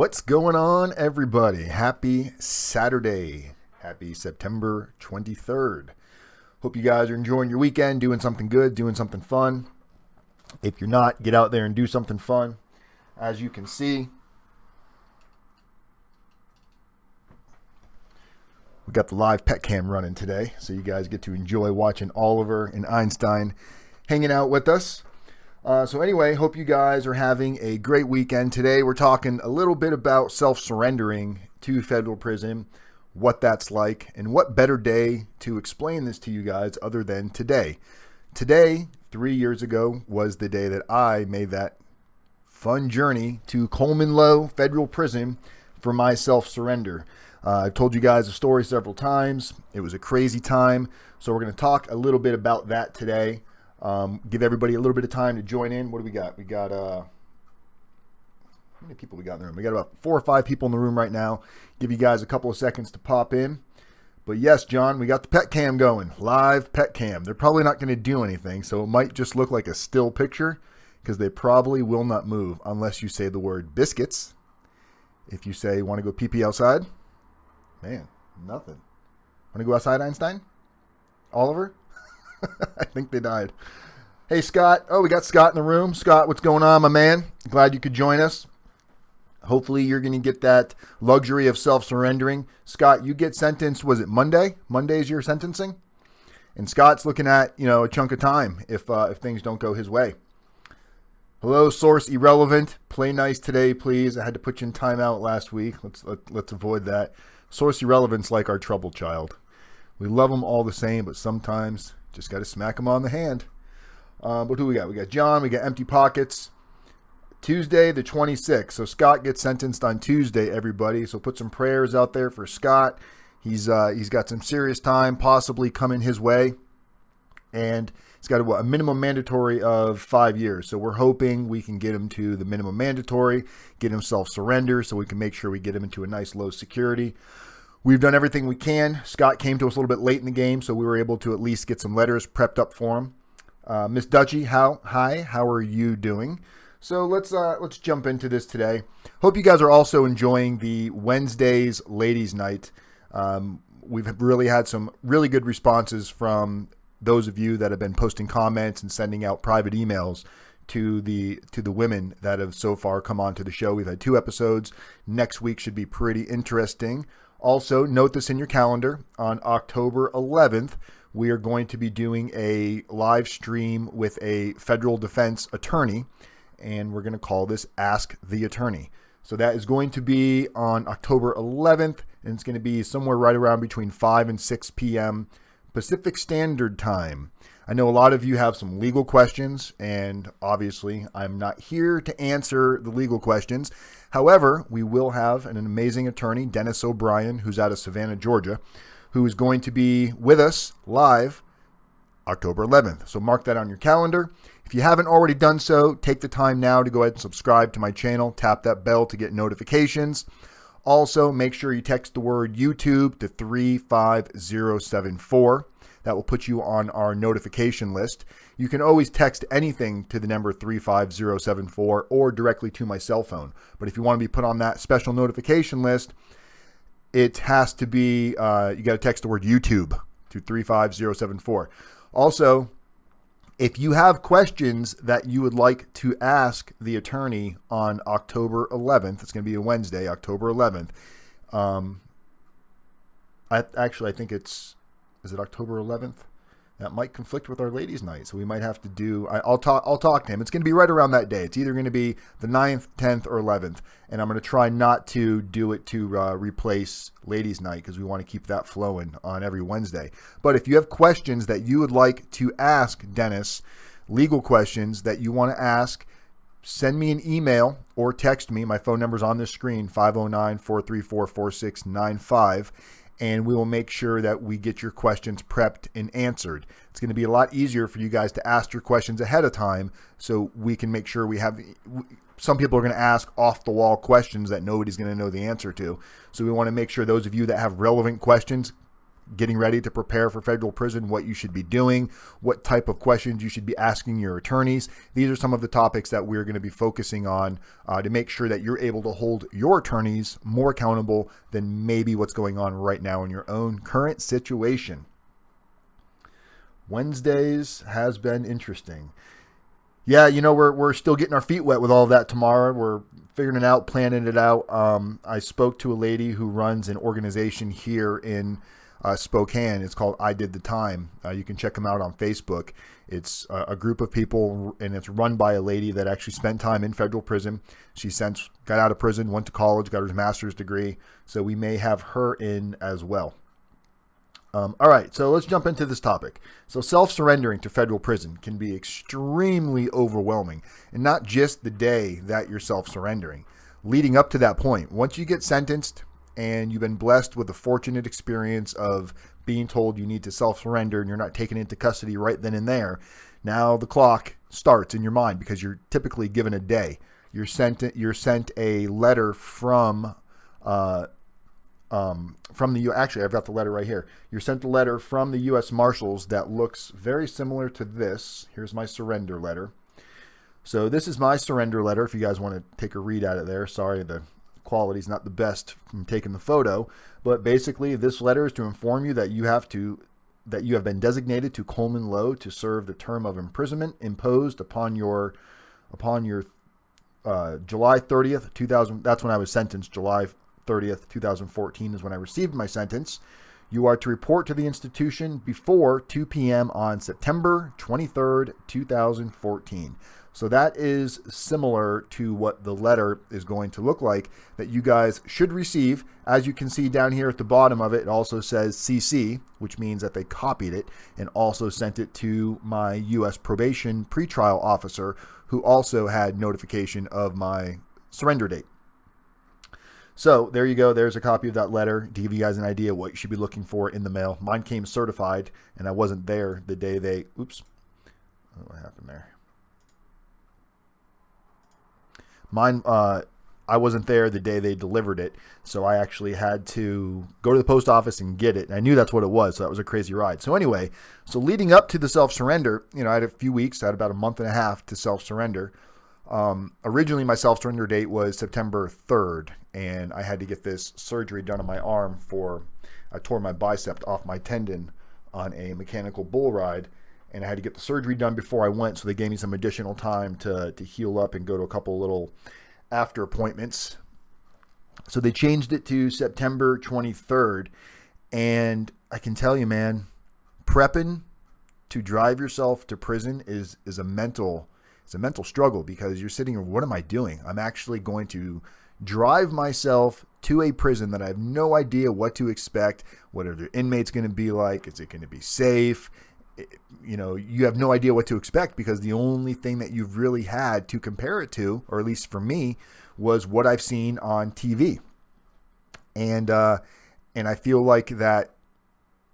What's going on, everybody? Happy Saturday. Happy September 23rd. Hope you guys are enjoying your weekend, doing something good, doing something fun. If you're not, get out there and do something fun. As you can see, we got the live pet cam running today, so you guys get to enjoy watching Oliver and Einstein hanging out with us. So anyway, hope you guys are having a great weekend. Today we're talking a little bit about self-surrendering to federal prison, what that's like, and what better day to explain this to you guys other than today. Today, 3 years ago, was the day that I made that fun journey to Colman Federal Prison for my self-surrender. I've told you guys the story several times. It was a crazy time, so we're going to talk a little bit about that today. Give everybody a little bit of time to join in. What do we got? We got how many people we got in the room? We got about 4 or 5 people in the room right now. Give you guys a couple of seconds to pop in. But yes, John, we got the pet cam going. Live pet cam. They're probably not going to do anything, so it might just look like a still picture because they probably will not move unless you say the word biscuits. If you say, want to go pee-pee outside? Man, nothing. Want to go outside, Einstein? Oliver? I think they died. Hey, Scott. Oh, we got Scott in the room. Scott, what's going on, my man? Glad you could join us. Hopefully you're going to get that luxury of self-surrendering. Scott, you get sentenced, was it Monday? Monday's your sentencing? And Scott's looking at, a chunk of time if things don't go his way. Hello, Source Irrelevant. Play nice today, please. I had to put you in timeout last week. Let's avoid that. Source Irrelevant's like our trouble child. We love them all the same, but sometimes just got to smack them on the hand. But who we got? We got John. We got Empty Pockets. Tuesday the 26th. So Scott gets sentenced on Tuesday, everybody. So put some prayers out there for Scott. He's got some serious time possibly coming his way. And he's got a minimum mandatory of 5 years. So we're hoping we can get him to the minimum mandatory, get him self-surrender so we can make sure we get him into a nice low security. We've done everything we can. Scott came to us a little bit late in the game, so we were able to at least get some letters prepped up for him. Miss Dutchie, how are you doing? So let's jump into this today. Hope you guys are also enjoying the Wednesdays Ladies Night. We've really had some really good responses from those of you that have been posting comments and sending out private emails to the women that have so far come on to the show. We've had 2 episodes. Next week should be pretty interesting. Also, note this in your calendar. On October 11th, we are going to be doing a live stream with a federal defense attorney, and we're going to call this Ask the Attorney. So that is going to be on October 11th, and it's going to be somewhere right around between 5 and 6 p.m. Pacific Standard Time. I know a lot of you have some legal questions, and obviously I'm not here to answer the legal questions. However, we will have an amazing attorney, Dennis O'Brien, who's out of Savannah, Georgia, who is going to be with us live October 11th. So mark that on your calendar. If you haven't already done so, take the time now to go ahead and subscribe to my channel. Tap that bell to get notifications. Also, make sure you text the word YouTube to 35074. That will put you on our notification list. You can always text anything to the number 35074 or directly to my cell phone. But if you want to be put on that special notification list, it has to be, you got to text the word YouTube to 35074. Also, if you have questions that you would like to ask the attorney on October 11th, it's going to be a Wednesday, October 11th. I think is it October 11th? That might conflict with our ladies' night, so we might have to do. I'll talk to him. It's going to be right around that day. It's either going to be the 9th, 10th, or 11th, and I'm going to try not to do it to replace ladies' night because we want to keep that flowing on every Wednesday. But if you have questions that you would like to ask Dennis, legal questions that you want to ask, send me an email or text me. My phone number is on the screen, 509-434-4695. And we will make sure that we get your questions prepped and answered. It's going to be a lot easier for you guys to ask your questions ahead of time so we can make sure we have. Some people are going to ask off-the-wall questions that nobody's going to know the answer to. So we want to make sure those of you that have relevant questions, getting ready to prepare for federal prison, what you should be doing, what type of questions you should be asking your attorneys. These are some of the topics that we're going to be focusing on to make sure that you're able to hold your attorneys more accountable than maybe what's going on right now in your own current situation. Wednesdays has been interesting. Yeah, we're still getting our feet wet with all of that tomorrow. We're figuring it out, planning it out. I spoke to a lady who runs an organization here in Spokane. It's called I Did the Time. You can check them out on Facebook. It's a group of people, and it's run by a lady that actually spent time in federal prison. She got out of prison, went to college, got her master's degree. So we may have her in as well. All right, so let's jump into this topic. So self-surrendering to federal prison can be extremely overwhelming, and not just the day that you're self-surrendering. Leading up to that point, once you get sentenced and you've been blessed with the fortunate experience of being told you need to self-surrender and you're not taken into custody right then and there, now the clock starts in your mind because you're typically given a day. You're sent a letter from the actually I've got the letter right here. You're sent a letter from the U.S. Marshals that looks very similar to this. Here's my surrender letter. So this is my surrender letter. If you guys want to take a read at it there, sorry the quality's not the best from taking the photo, but basically this letter is to inform you that you have been designated to Colman Low to serve the term of imprisonment imposed upon your July 30th, 2000. That's when I was sentenced. July 30th, 2014 is when I received my sentence. You are to report to the institution before 2 p.m. on September 23rd, 2014. So that is similar to what the letter is going to look like that you guys should receive. As you can see down here at the bottom of it, it also says CC, which means that they copied it and also sent it to my U.S. probation pretrial officer, who also had notification of my surrender date. So there you go. There's a copy of that letter to give you guys an idea what you should be looking for in the mail. Mine came certified, and I wasn't there the day they... Oops. What happened there? Mine, I wasn't there the day they delivered it, so I actually had to go to the post office and get it. And I knew that's what it was, so that was a crazy ride. So anyway, so leading up to the self-surrender, I had a few weeks. I had about a month and a half to self-surrender. Originally, my self-surrender date was September 3rd, and I had to get this surgery done on my arm I tore my bicep off my tendon on a mechanical bull ride, and I had to get the surgery done before I went, so they gave me some additional time to heal up and go to a couple little after appointments. So they changed it to September 23rd, and I can tell you, man, prepping to drive yourself to prison is a mental struggle, because you're sitting here, what am I doing? I'm actually going to drive myself to a prison that I have no idea what to expect. What are the inmates going to be like? Is it going to be safe? You have no idea what to expect, because the only thing that you've really had to compare it to, or at least for me, was what I've seen on TV. And I feel like that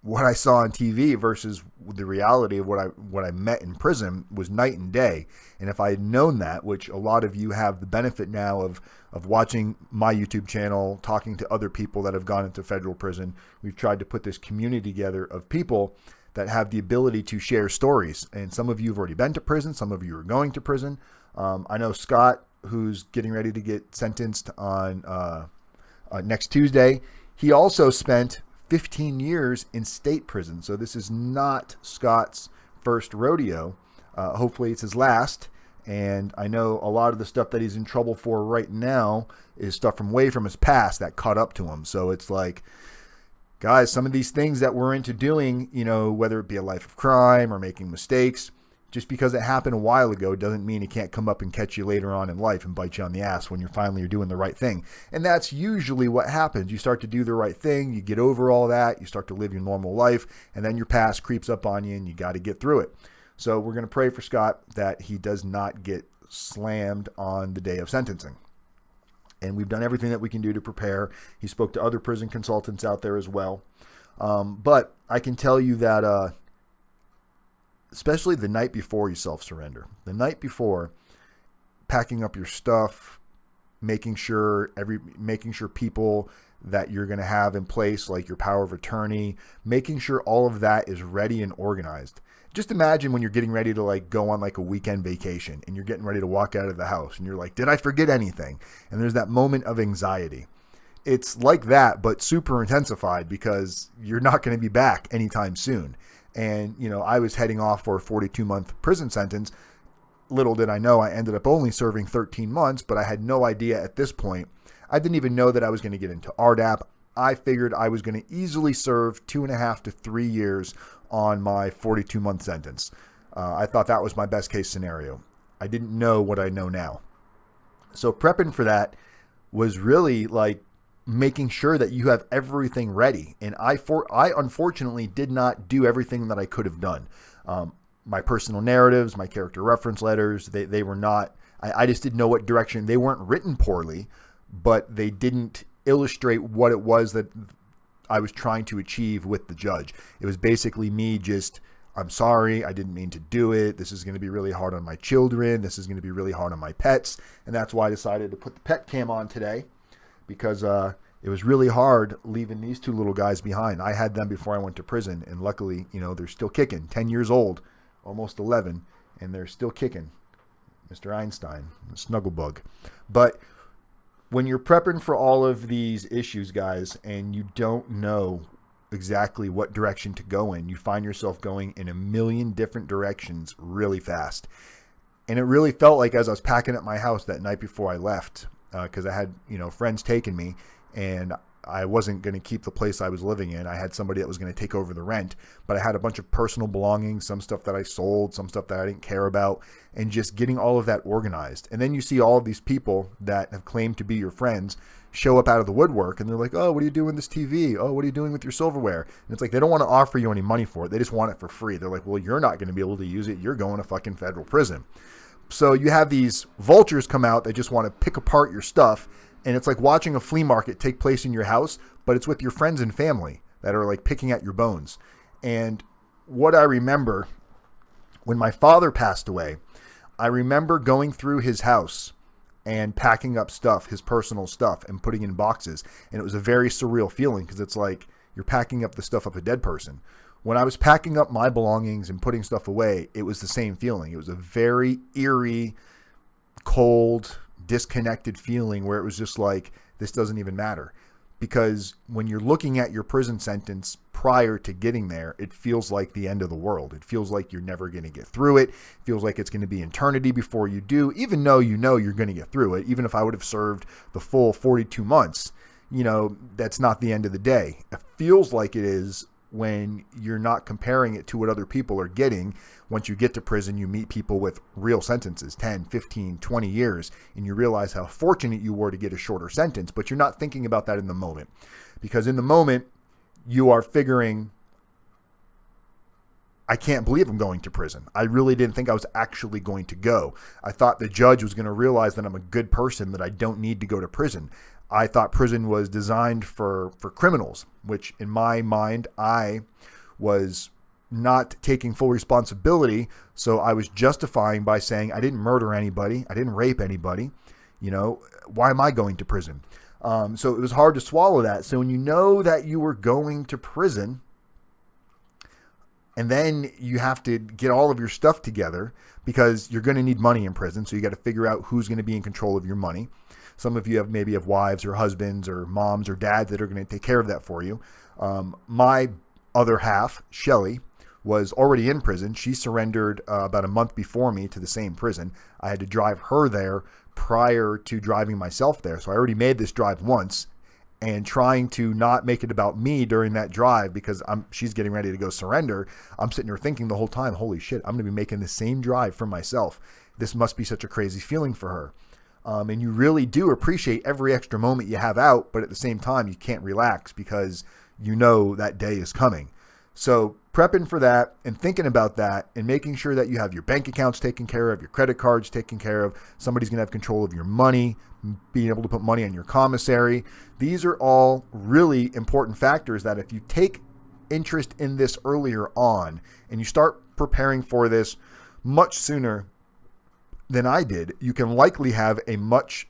what I saw on TV versus the reality of what I met in prison was night and day. And if I had known that, which a lot of you have the benefit now of watching my YouTube channel, talking to other people that have gone into federal prison, we've tried to put this community together of people that have the ability to share stories. And some of you have already been to prison. Some of you are going to prison. I know Scott, who's getting ready to get sentenced on next Tuesday. He also spent 15 years in state prison. So this is not Scott's first rodeo. Hopefully it's his last. And I know a lot of the stuff that he's in trouble for right now is stuff from way from his past that caught up to him. So it's like, guys, some of these things that we're into doing, whether it be a life of crime or making mistakes, just because it happened a while ago doesn't mean it can't come up and catch you later on in life and bite you on the ass when you're doing the right thing. And that's usually what happens. You start to do the right thing, you get over all that, you start to live your normal life, and then your past creeps up on you and you got to get through it. So we're going to pray for Scott that he does not get slammed on the day of sentencing. And we've done everything that we can do to prepare. He spoke to other prison consultants out there as well. But I can tell you that especially the night before you self-surrender, the night before, packing up your stuff, making sure people that you're going to have in place, like your power of attorney, making sure all of that is ready and organized. Just imagine when you're getting ready to like go on like a weekend vacation and you're getting ready to walk out of the house and you're like, did I forget anything? And there's that moment of anxiety. It's like that, but super intensified because you're not going to be back anytime soon. And, you know, I was heading off for a 42-month prison sentence. Little did I know I ended up only serving 13 months, but I had no idea at this point. I didn't even know that I was going to get into RDAP. I figured I was going to easily serve 2.5 to 3 years on my 42-month sentence. I thought that was my best case scenario. I didn't know what I know now. So prepping for that was really like making sure that you have everything ready. And I unfortunately did not do everything that I could have done. My personal narratives, my character reference letters, they were not, I just didn't know what direction. They weren't written poorly, but they didn't illustrate what it was that I was trying to achieve with the judge. It was basically me just, I'm sorry, I didn't mean to do it. This is going to be really hard on my children. This is going to be really hard on my pets. And that's why I decided to put the pet cam on today, because it was really hard leaving these two little guys behind. I had them before I went to prison, and luckily, you know, they're still kicking. 10 years old, almost 11, and they're still kicking. Mr. Einstein, Snugglebug. But when you're prepping for all of these issues, guys, and you don't know exactly what direction to go in, you find yourself going in a million different directions really fast. And it really felt like as I was packing up my house that night before I left, because I had, you know, friends taking me, and I wasn't going to keep the place I was living in. I had somebody that was going to take over the rent, but I had a bunch of personal belongings, some stuff that I sold, some stuff that I didn't care about, and just getting all of that organized. And then you see all of these people that have claimed to be your friends show up out of the woodwork, and they're like, oh, what are you doing with this TV? Oh, what are you doing with your silverware? And it's like, they don't want to offer you any money for it. They just want it for free. They're like, well, you're not going to be able to use it. You're going to fucking federal prison. So you have these vultures come out that just want to pick apart your stuff. And it's like watching a flea market take place in your house, but it's with your friends and family that are like picking at your bones. And what I remember when my father passed away, I remember going through his house and packing up stuff, his personal stuff, and putting in boxes. And it was a very surreal feeling because it's like you're packing up the stuff of a dead person. When I was packing up my belongings and putting stuff away, it was the same feeling. It was a very eerie, cold, disconnected feeling where it was just like, this doesn't even matter. Because when you're looking at your prison sentence prior to getting there, it feels like the end of the world. It feels like you're never going to get through it. It feels like it's going to be eternity before you do, even though you know you're going to get through it. Even if I would have served the full 42 months, you know, that's not the end of the day. It feels like it is when you're not comparing it to what other people are getting. Once you get to prison, you meet people with real sentences, 10, 15, 20 years, and you realize how fortunate you were to get a shorter sentence, but you're not thinking about that in the moment. Because in the moment, you are figuring, I can't believe I'm going to prison. I really didn't think I was actually going to go. I thought the judge was going to realize that I'm a good person, that I don't need to go to prison. I thought prison was designed for criminals, which in my mind, I was not taking full responsibility. So I was justifying by saying, I didn't murder anybody. I didn't rape anybody. You know, why am I going to prison? So it was hard to swallow that. So when you know that you were going to prison, and then you have to get all of your stuff together because you're going to need money in prison. So you got to figure out who's going to be in control of your money. Some of you maybe have wives or husbands or moms or dads that are going to take care of that for you. My other half, Shelly, was already in prison. She surrendered about a month before me to the same prison. I had to drive her there prior to driving myself there. So I already made this drive once, and trying to not make it about me during that drive because she's getting ready to go surrender. I'm sitting here thinking the whole time, holy shit, I'm going to be making the same drive for myself. This must be such a crazy feeling for her. And you really do appreciate every extra moment you have out, but at the same time, you can't relax because you know that day is coming. So prepping for that and thinking about that and making sure that you have your bank accounts taken care of, your credit cards taken care of, somebody's going to have control of your money, being able to put money on your commissary. These are all really important factors that if you take interest in this earlier on and you start preparing for this much sooner than I did, you can likely have a much,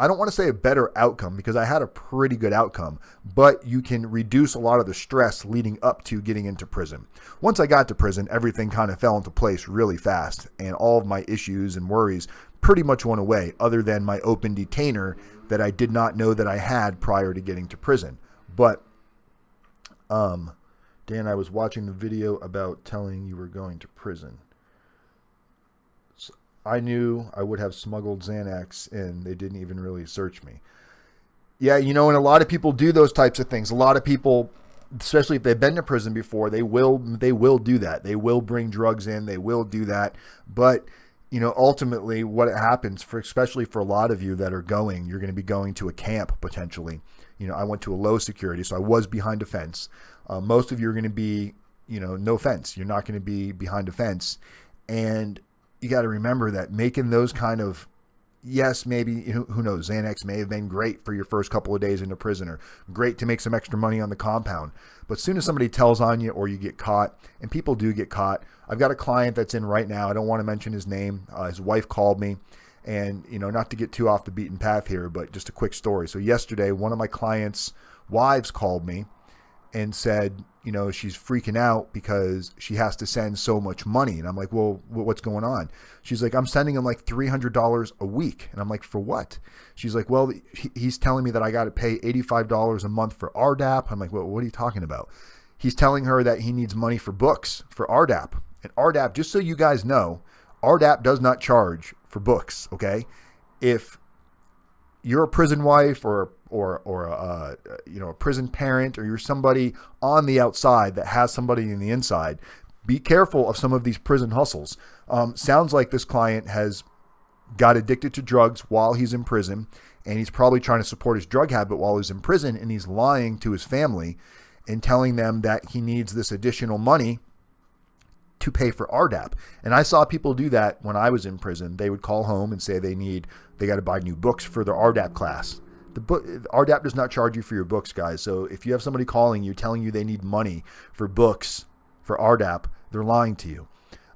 I don't want to say a better outcome because I had a pretty good outcome, but you can reduce a lot of the stress leading up to getting into prison. Once I got to prison, everything kind of fell into place really fast, and all of my issues and worries pretty much went away, other than my open detainer that I did not know that I had prior to getting to prison. But Dan, I was watching the video about telling you were going to prison. So I knew I would have smuggled Xanax and they didn't even really search me. Yeah, and a lot of people do those types of things. A lot of people, especially if they've been to prison before, they will do that. They will bring drugs in. They will do that. But ultimately what happens especially for a lot of you that are you're going to be going to a camp potentially. I went to a low security, so I was behind a fence. Most of you are going to be, no fence. You're not going to be behind a fence. And you got to remember that making those kind of, yes, maybe, who knows, Xanax may have been great for your first couple of days in a prison, or great to make some extra money on the compound. But as soon as somebody tells on you or you get caught, and people do get caught, I've got a client that's in right now. I don't want to mention his name. His wife called me. And, not to get too off the beaten path here, but just a quick story. So yesterday, one of my clients' wives called me and said, she's freaking out because she has to send so much money. And I'm like, well, what's going on? She's like, I'm sending him like $300 a week. And I'm like, for what? She's like, well, he's telling me that I got to pay $85 a month for RDAP. I'm like, well, what are you talking about? He's telling her that he needs money for books for RDAP. And RDAP, just so you guys know, RDAP does not charge for books, okay? If you're a prison wife or a prison parent, or you're somebody on the outside that has somebody in the inside, be careful of some of these prison hustles. Sounds like this client has got addicted to drugs while he's in prison, and he's probably trying to support his drug habit while he's in prison, and he's lying to his family and telling them that he needs this additional money to pay for RDAP. And I saw people do that when I was in prison. They would call home and say they got to buy new books for their RDAP class. RDAP does not charge you for your books, guys. So if you have somebody calling you, telling you they need money for books for RDAP, they're lying to you.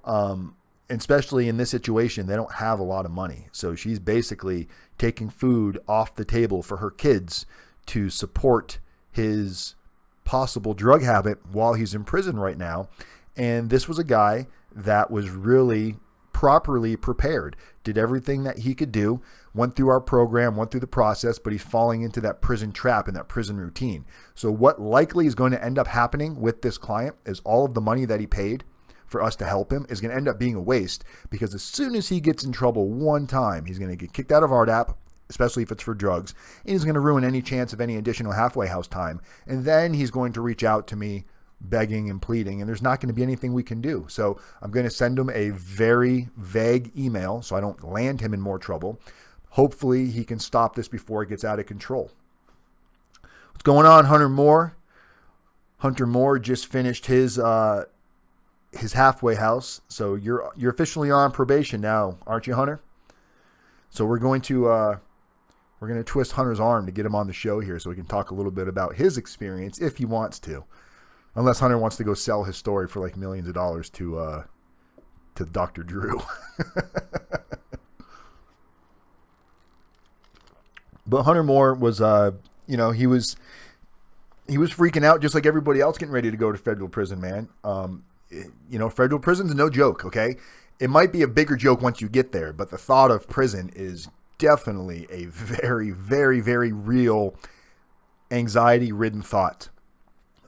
And especially in this situation, they don't have a lot of money. So she's basically taking food off the table for her kids to support his possible drug habit while he's in prison right now. And this was a guy that was really properly prepared, did everything that he could do, went through our program, went through the process, but he's falling into that prison trap and that prison routine. So what likely is going to end up happening with this client is all of the money that he paid for us to help him is going to end up being a waste, because as soon as he gets in trouble one time, he's going to get kicked out of RDAP, especially if it's for drugs, and he's going to ruin any chance of any additional halfway house time. And then he's going to reach out to me begging and pleading, and there's not going to be anything we can do. So I'm going to send him a very vague email so I don't land him in more trouble. Hopefully he can stop this before it gets out of control. What's going on, Hunter Moore? Hunter Moore just finished his halfway house. So you're officially on probation now, aren't you, Hunter? So we're going to twist Hunter's arm to get him on the show here so we can talk a little bit about his experience if he wants to. Unless Hunter wants to go sell his story for like millions of dollars to Dr. Drew. But Hunter Moore was, he was freaking out just like everybody else getting ready to go to federal prison, man. Federal prison's no joke, okay? It might be a bigger joke once you get there, but the thought of prison is definitely a very, very, very real anxiety-ridden thought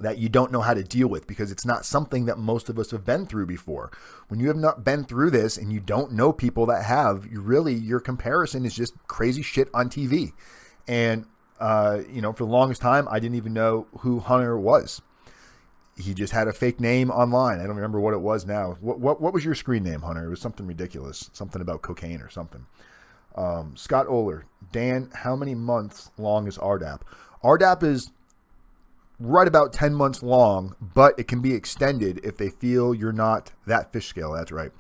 that you don't know how to deal with, because it's not something that most of us have been through before. When you have not been through this and you don't know people that have, your comparison is just crazy shit on TV. And, for the longest time, I didn't even know who Hunter was. He just had a fake name online. I don't remember what it was now. What was your screen name, Hunter? It was something ridiculous, something about cocaine or something. Scott Oler, Dan, how many months long is RDAP? RDAP is right about 10 months long, but it can be extended if they feel you're not that fish scale. That's right.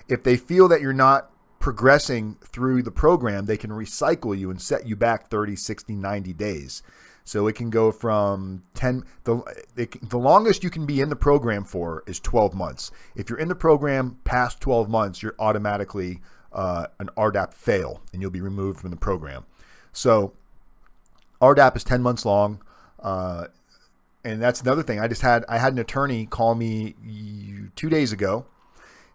If they feel that you're not progressing through the program, they can recycle you and set you back 30, 60, 90 days. So it can go from 10, the longest you can be in the program for is 12 months. If you're in the program past 12 months, you're automatically an RDAP fail and you'll be removed from the program. So RDAP is 10 months long. And that's another thing. I had an attorney call me 2 days ago,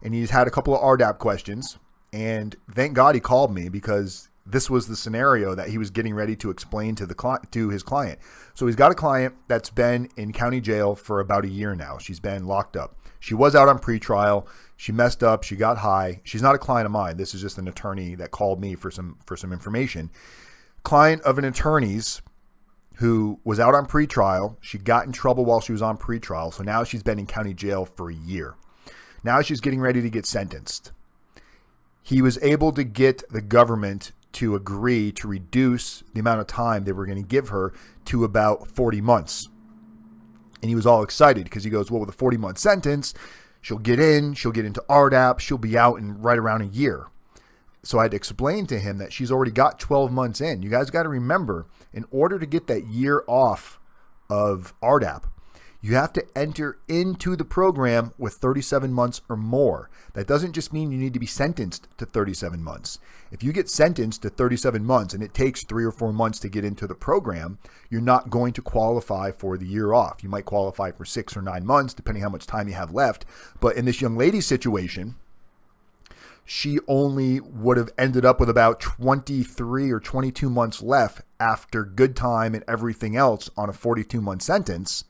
and he's had a couple of RDAP questions. And thank God he called me, because this was the scenario that he was getting ready to explain to his client. So he's got a client that's been in county jail for about a year now. She's been locked up. She was out on pretrial. She messed up. She got high. She's not a client of mine. This is just an attorney that called me for some information. Client of an attorney's who was out on pretrial. She got in trouble while she was on pretrial. So now she's been in county jail for a year. Now she's getting ready to get sentenced. He was able to get the government to agree to reduce the amount of time they were going to give her to about 40 months. And he was all excited because he goes, well, with a 40-month sentence, she'll get into RDAP, she'll be out in right around a year. So I had to explain to him that she's already got 12 months in. You guys got to remember, in order to get that year off of RDAP, you have to enter into the program with 37 months or more. That doesn't just mean you need to be sentenced to 37 months. If you get sentenced to 37 months and it takes 3 or 4 months to get into the program, you're not going to qualify for the year off. You might qualify for 6 or 9 months, depending how much time you have left. But in this young lady's situation, she only would have ended up with about 23 or 22 months left after good time and everything else on a 42-month sentence.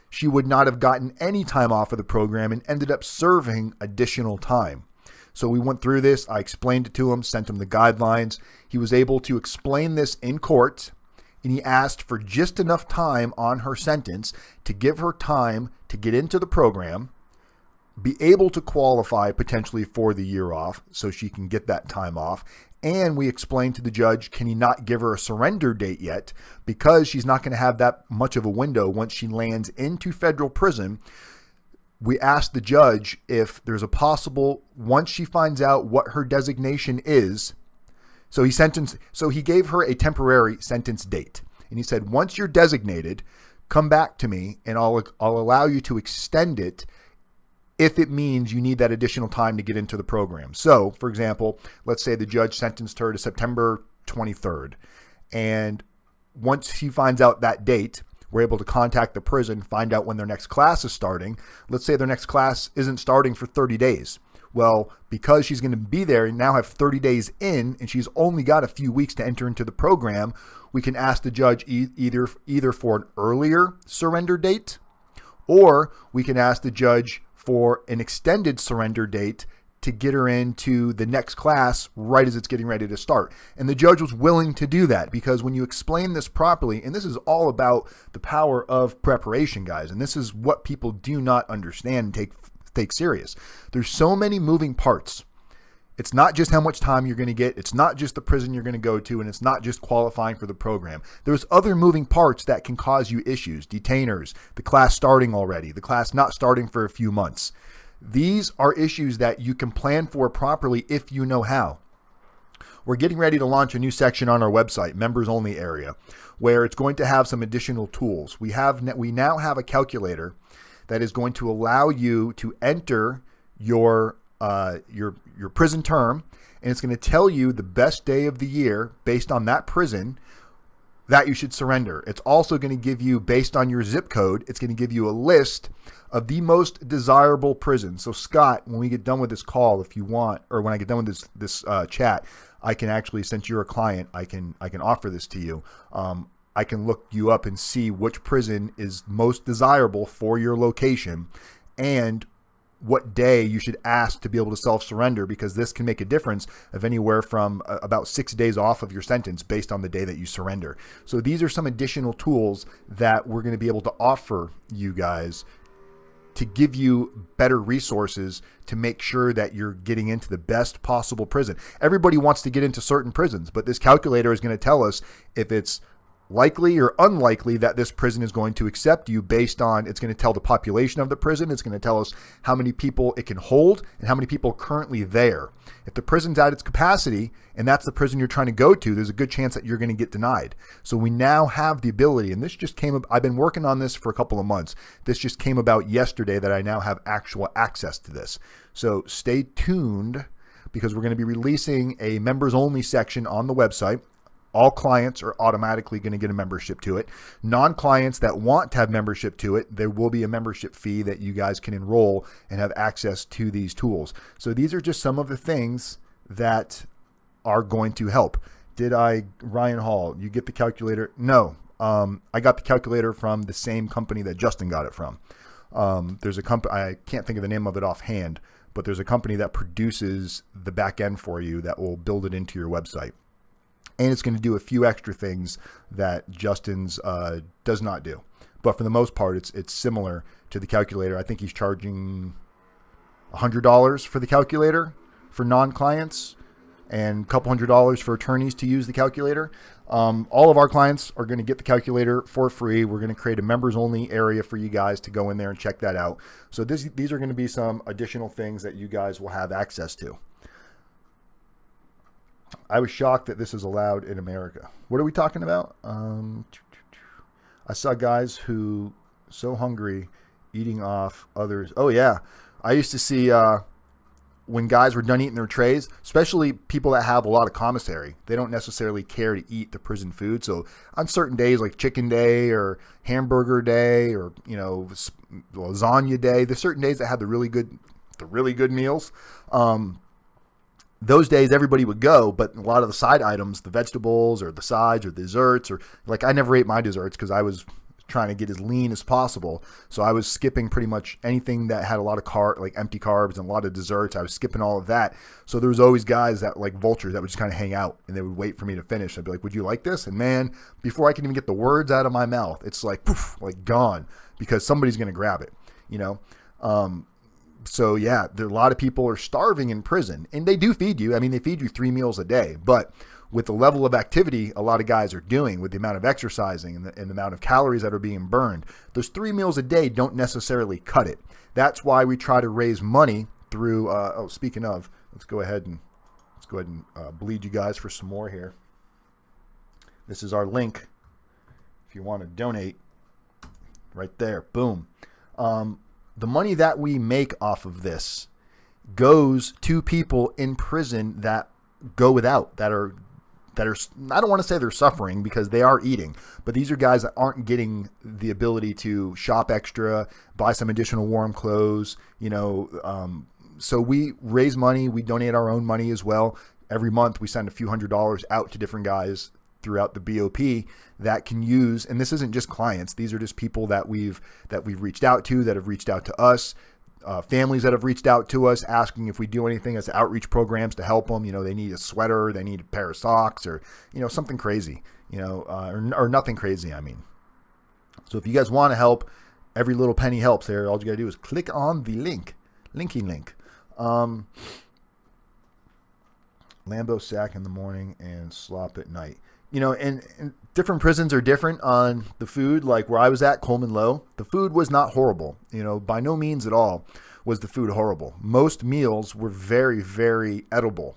She would not have gotten any time off of the program and ended up serving additional time. So we went through this. I explained it to him, sent him the guidelines. He was able to explain this in court, and he asked for just enough time on her sentence to give her time to get into the program, be able to qualify potentially for the year off so she can get that time off. And we explained to the judge, can he not give her a surrender date yet? Because she's not going to have that much of a window once she lands into federal prison. We asked the judge if there's a possible, once she finds out what her designation is, so he gave her a temporary sentence date. And he said, once you're designated, come back to me and I'll allow you to extend it if it means you need that additional time to get into the program. So, for example, let's say the judge sentenced her to September 23rd. And once he finds out that date, we're able to contact the prison, find out when their next class is starting. Let's say their next class isn't starting for 30 days. Well, because she's going to be there and now have 30 days in, and she's only got a few weeks to enter into the program, we can ask the judge either for an earlier surrender date, or we can ask the judge for an extended surrender date to get her into the next class right as it's getting ready to start. And the judge was willing to do that, because when you explain this properly, and this is all about the power of preparation, guys, and this is what people do not understand and take serious. There's so many moving parts. It's not just how much time you're going to get. It's not just the prison you're going to go to, and it's not just qualifying for the program. There's other moving parts that can cause you issues. Detainers, the class starting already, the class not starting for a few months. These are issues that you can plan for properly if you know how. We're getting ready to launch a new section on our website, members only area, where it's going to have some additional tools. We now have a calculator that is going to allow you to enter your prison term, and it's going to tell you the best day of the year based on that prison that you should surrender. It's also going to give you, based on your zip code, it's going to give you a list of the most desirable prisons. So Scott, when we get done with this call, if you want, or when I get done with this chat, I can actually, since you're a client, I can offer this to you. I can look you up and see which prison is most desirable for your location and what day you should ask to be able to self-surrender, because this can make a difference of anywhere from about 6 days off of your sentence based on the day that you surrender. So these are some additional tools that we're going to be able to offer you guys to give you better resources to make sure that you're getting into the best possible prison. Everybody wants to get into certain prisons, but this calculator is going to tell us if it's likely or unlikely that this prison is going to accept you based on, it's going to tell the population of the prison. It's going to tell us how many people it can hold and how many people are currently there. If the prison's at its capacity and that's the prison you're trying to go to, there's a good chance that you're going to get denied. So we now have the ability, and this just came up, I've been working on this for a couple of months. This just came about yesterday that I now have actual access to this. So stay tuned, because we're going to be releasing a members only section on the website. All clients are automatically going to get a membership to it. Non-clients that want to have membership to it, there will be a membership fee that you guys can enroll and have access to these tools. So these are just some of the things that are going to help. Ryan Hall, you get the calculator? No. I got the calculator from the same company that Justin got it from. There's a company, I can't think of the name of it offhand, but there's a company that produces the back end for you that will build it into your website. And it's going to do a few extra things that Justin's does not do. But for the most part, it's similar to the calculator. I think he's charging $100 for the calculator for non-clients and a couple $100 for attorneys to use the calculator. All of our clients are going to get the calculator for free. We're going to create a members only area for you guys to go in there and check that out. So these are going to be some additional things that you guys will have access to. I was shocked that this is allowed in America. What are we talking about? I saw guys who so hungry eating off others. Oh yeah. I used to see, when guys were done eating their trays, especially people that have a lot of commissary, they don't necessarily care to eat the prison food. So on certain days like chicken day or hamburger day or, lasagna day, there's certain days that have the really good meals. Those days everybody would go, but a lot of the side items, the vegetables or the sides or the desserts, or like I never ate my desserts because I was trying to get as lean as possible. So I was skipping pretty much anything that had a lot of like empty carbs and a lot of desserts. I was skipping all of that. So there was always guys that like vultures that would just kind of hang out and they would wait for me to finish. I'd be like, would you like this? And man, before I can even get the words out of my mouth, it's like, poof, like gone because somebody's going to grab it, So yeah, there are a lot of people are starving in prison and they do feed you. I mean, they feed you 3 meals a day, but with the level of activity a lot of guys are doing, with the amount of exercising and the amount of calories that are being burned, those 3 meals a day don't necessarily cut it. That's why we try to raise money through, speaking of, let's go ahead and bleed you guys for some more here. This is our link. If you want to donate, right there, boom. The money that we make off of this goes to people in prison that go without, that are, I don't want to say they're suffering because they are eating, but these are guys that aren't getting the ability to shop extra, buy some additional warm clothes, so we raise money. We donate our own money as well. Every month we send a few $100s out to different guys throughout the BOP that can use, and this isn't just clients. These are just people that we've reached out to, that have reached out to us, families that have reached out to us asking if we do anything as outreach programs to help them. They need a sweater, they need a pair of socks, or, something crazy, or nothing crazy. I mean, so if you guys want to help, every little penny helps there. All you gotta do is click on the link. Lambo sack in the morning and slop at night. And different prisons are different on the food. Like where I was at, Colman Low, the food was not horrible. By no means at all was the food horrible. Most meals were very, very edible.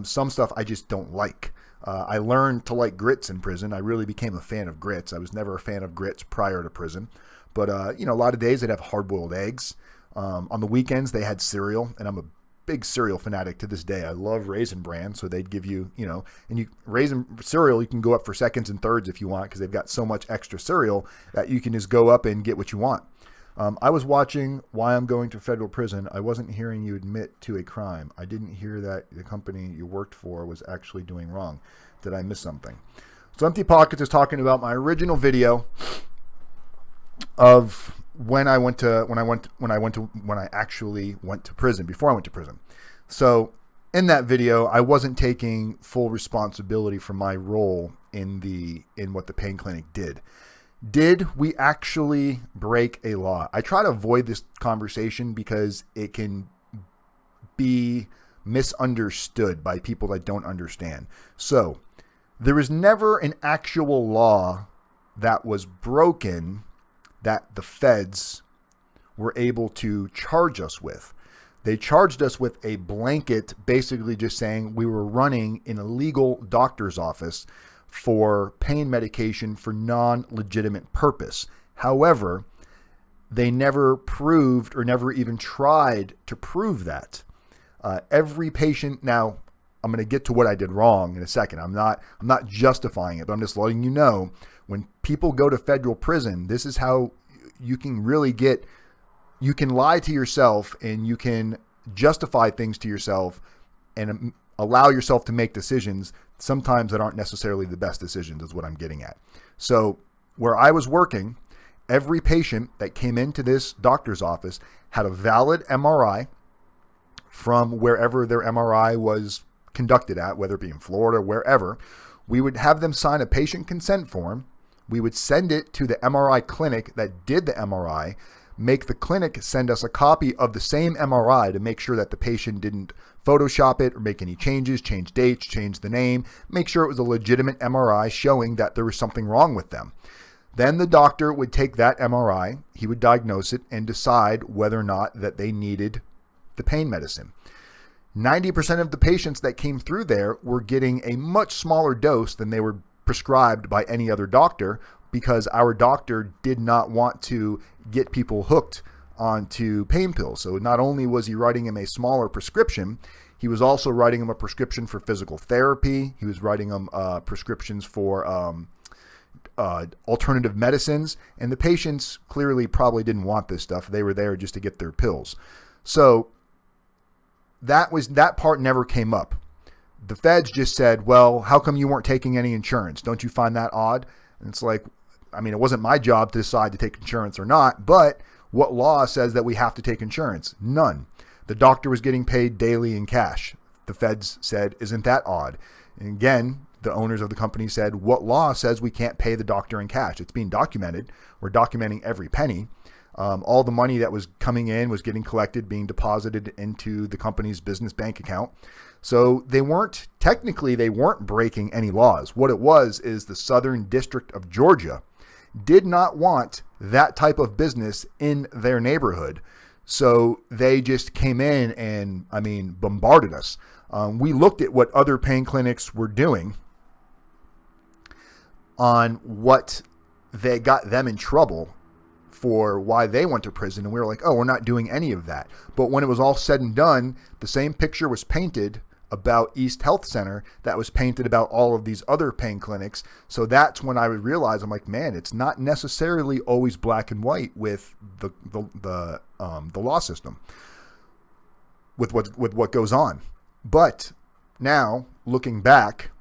Some stuff I just don't like. I learned to like grits in prison. I really became a fan of grits. I was never a fan of grits prior to prison. But, a lot of days they'd have hard-boiled eggs. On the weekends, they had cereal, and I'm a big cereal fanatic to this day. I love Raisin Bran, so they'd give you, and Raisin cereal, you can go up for seconds and thirds if you want, because they've got so much extra cereal that you can just go up and get what you want. I was watching Why I'm Going to Federal Prison. I wasn't hearing you admit to a crime. I didn't hear that the company you worked for was actually doing wrong. Did I miss something? So Empty Pockets is talking about my original video of when I actually went to prison, before I went to prison. So in that video, I wasn't taking full responsibility for my role in what the pain clinic did. Did we actually break a law? I try to avoid this conversation because it can be misunderstood by people that don't understand. So there was never an actual law that was broken that the feds were able to charge us with. They charged us with a blanket, basically just saying we were running an illegal doctor's office for pain medication for non-legitimate purpose. However, they never proved or never even tried to prove that. Every patient, now I'm going to get to what I did wrong in a second. I'm not justifying it, but I'm just letting you know, when people go to federal prison, this is how you can really you can lie to yourself and you can justify things to yourself and allow yourself to make decisions sometimes that aren't necessarily the best decisions, is what I'm getting at. So where I was working, every patient that came into this doctor's office had a valid MRI from wherever their MRI was conducted at, whether it be in Florida, wherever. We would have them sign a patient consent form. We would send it to the MRI clinic that did the MRI, make the clinic send us a copy of the same MRI to make sure that the patient didn't Photoshop it or make any changes, change dates, change the name, make sure it was a legitimate MRI showing that there was something wrong with them. Then the doctor would take that MRI, he would diagnose it and decide whether or not that they needed the pain medicine. 90% of the patients that came through there were getting a much smaller dose than they were prescribed by any other doctor, because our doctor did not want to get people hooked onto pain pills. So not only was he writing him a smaller prescription, he was also writing him a prescription for physical therapy. He was writing him prescriptions for alternative medicines, and the patients clearly probably didn't want this stuff. They were there just to get their pills. So that part never came up. The feds just said, well, how come you weren't taking any insurance? Don't you find that odd? And it's like, I mean, it wasn't my job to decide to take insurance or not, but what law says that we have to take insurance? None. The doctor was getting paid daily in cash. The feds said, isn't that odd? And again, the owners of the company said, what law says we can't pay the doctor in cash? It's being documented. We're documenting every penny. All the money that was coming in was getting collected, being deposited into the company's business bank account. So they weren't breaking any laws. What it was is the Southern District of Georgia did not want that type of business in their neighborhood. So they just came in and, bombarded us. We looked at what other pain clinics were doing on what they got them in trouble for, why they went to prison. And we were like, oh, we're not doing any of that. But when it was all said and done, the same picture was painted about East Health Center that was painted about all of these other pain clinics. So that's when I would realize, I'm like, man, it's not necessarily always black and white with the law system, with what goes on. But now, looking back,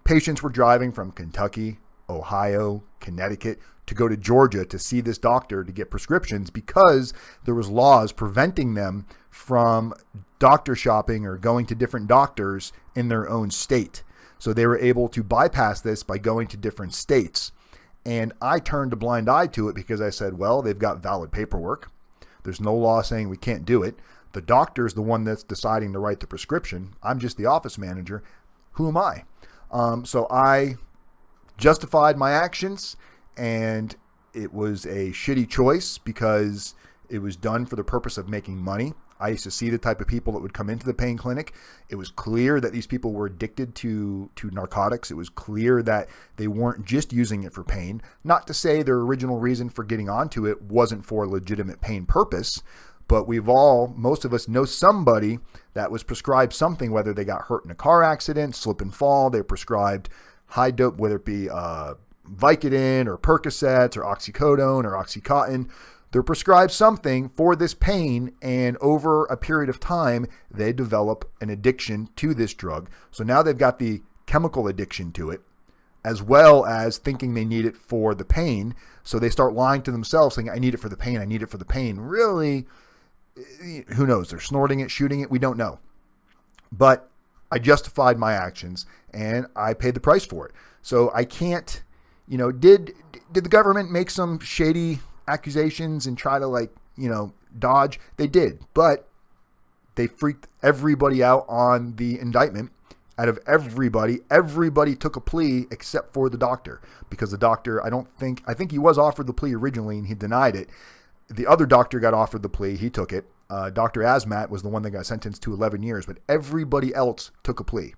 patients were driving from Kentucky, Ohio, Connecticut to go to Georgia to see this doctor to get prescriptions, because there was laws preventing them from doctor shopping or going to different doctors in their own state. So they were able to bypass this by going to different states. And I turned a blind eye to it because I said, well, they've got valid paperwork. There's no law saying we can't do it. The doctor's the one that's deciding to write the prescription. I'm just the office manager. Who am I? So I justified my actions, and it was a shitty choice because it was done for the purpose of making money. I used to see the type of people that would come into the pain clinic. It was clear that these people were addicted to narcotics. It was clear that they weren't just using it for pain. Not to say their original reason for getting onto it wasn't for a legitimate pain purpose, but most of us know somebody that was prescribed something, whether they got hurt in a car accident, slip and fall, they're prescribed high dope, whether it be Vicodin or Percocets or oxycodone or Oxycontin. They're prescribed something for this pain, and over a period of time, they develop an addiction to this drug. So now they've got the chemical addiction to it, as well as thinking they need it for the pain. So they start lying to themselves, saying, I need it for the pain, I need it for the pain. Really, who knows? They're snorting it, shooting it, we don't know. But I justified my actions, and I paid the price for it. So I can't, did the government make some shady accusations and try to dodge? They did, but they freaked everybody out on the indictment. Out of everybody took a plea except for the doctor, because the doctor, I think he was offered the plea originally and he denied it. The other doctor got offered the plea. He took it. Dr. Asmat was the one that got sentenced to 11 years, but everybody else took a plea.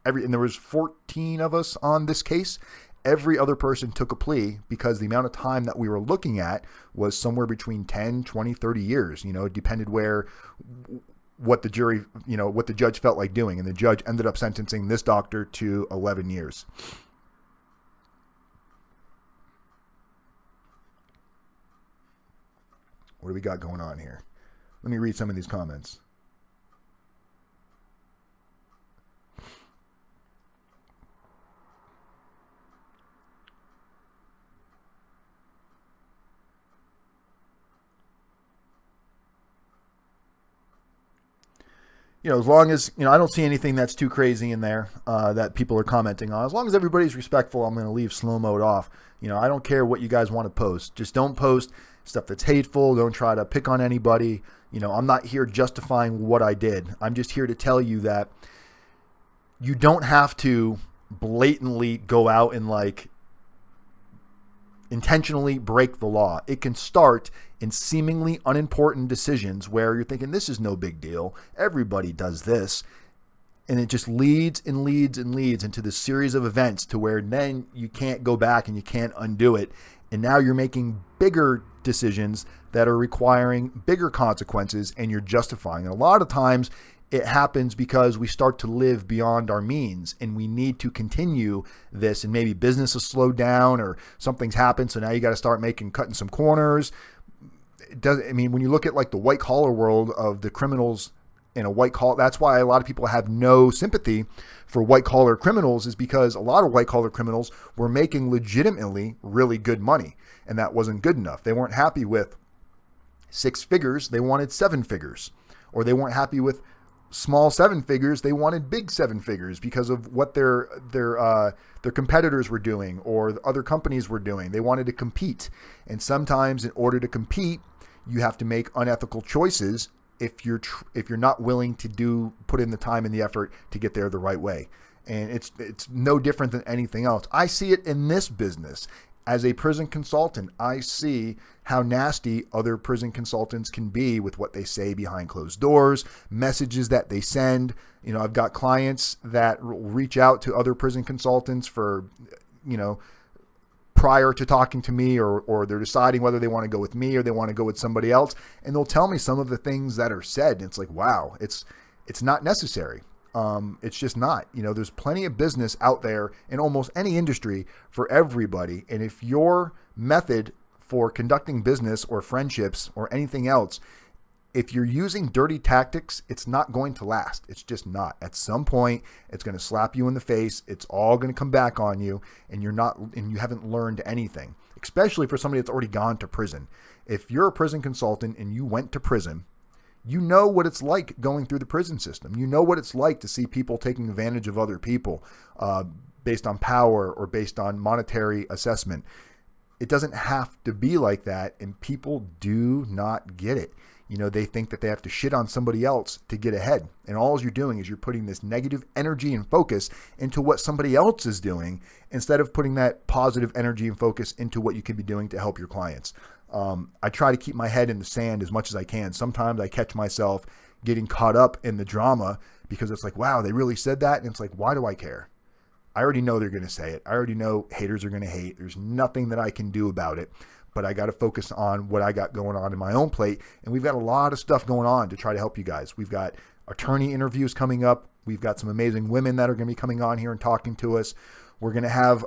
And there was 14 of us on this case. Every other person took a plea because the amount of time that we were looking at was somewhere between 10, 20, 30 years. It depended where what the jury, what the judge felt like doing. And the judge ended up sentencing this doctor to 11 years. What do we got going on here? Let me read some of these comments. As long as, I don't see anything that's too crazy in there that people are commenting on. As long as everybody's respectful, I'm going to leave slow mode off. I don't care what you guys want to post. Just don't post stuff that's hateful. Don't try to pick on anybody. I'm not here justifying what I did. I'm just here to tell you that you don't have to blatantly go out and intentionally break the law. It can start in seemingly unimportant decisions where you're thinking, this is no big deal. Everybody does this. And it just leads and leads and leads into this series of events to where then you can't go back and you can't undo it. And now you're making bigger decisions that are requiring bigger consequences, and you're justifying it. A lot of times it happens because we start to live beyond our means, and we need to continue this, and maybe business has slowed down or something's happened. So now you got to start cutting some corners. When you look at the white collar world of the criminals in a white collar, that's why a lot of people have no sympathy for white collar criminals, is because a lot of white collar criminals were making legitimately really good money, and that wasn't good enough. They weren't happy with 6 figures. They wanted 7 figures, or they weren't happy with small 7 figures. They wanted big 7 figures because of what their competitors were doing or the other companies were doing. They wanted to compete. And sometimes in order to compete, you have to make unethical choices if you're not willing to put in the time and the effort to get there the right way. And it's no different than anything else. I see it in this business. As a prison consultant, I see how nasty other prison consultants can be with what they say behind closed doors, messages that they send. I've got clients that reach out to other prison consultants for, prior to talking to me, or they're deciding whether they want to go with me or they want to go with somebody else. And they'll tell me some of the things that are said. And it's like, wow, it's not necessary. It's just not. There's plenty of business out there in almost any industry for everybody. And if your method for conducting business or friendships or anything else, if you're using dirty tactics, it's not going to last. It's just not. At some point, it's going to slap you in the face. It's all going to come back on you, and you haven't learned anything, especially for somebody that's already gone to prison. If you're a prison consultant and you went to prison, you know what it's like going through the prison system. You know what it's like to see people taking advantage of other people based on power or based on monetary assessment. It doesn't have to be like that, and people do not get it. They think that they have to shit on somebody else to get ahead. And all you're doing is you're putting this negative energy and focus into what somebody else is doing instead of putting that positive energy and focus into what you can be doing to help your clients. I try to keep my head in the sand as much as I can. Sometimes I catch myself getting caught up in the drama because it's like, wow, they really said that. And it's like, why do I care? I already know they're going to say it. I already know haters are going to hate. There's nothing that I can do about it. But I got to focus on what I got going on in my own plate. And we've got a lot of stuff going on to try to help you guys. We've got attorney interviews coming up. We've got some amazing women that are going to be coming on here and talking to us. We're going to have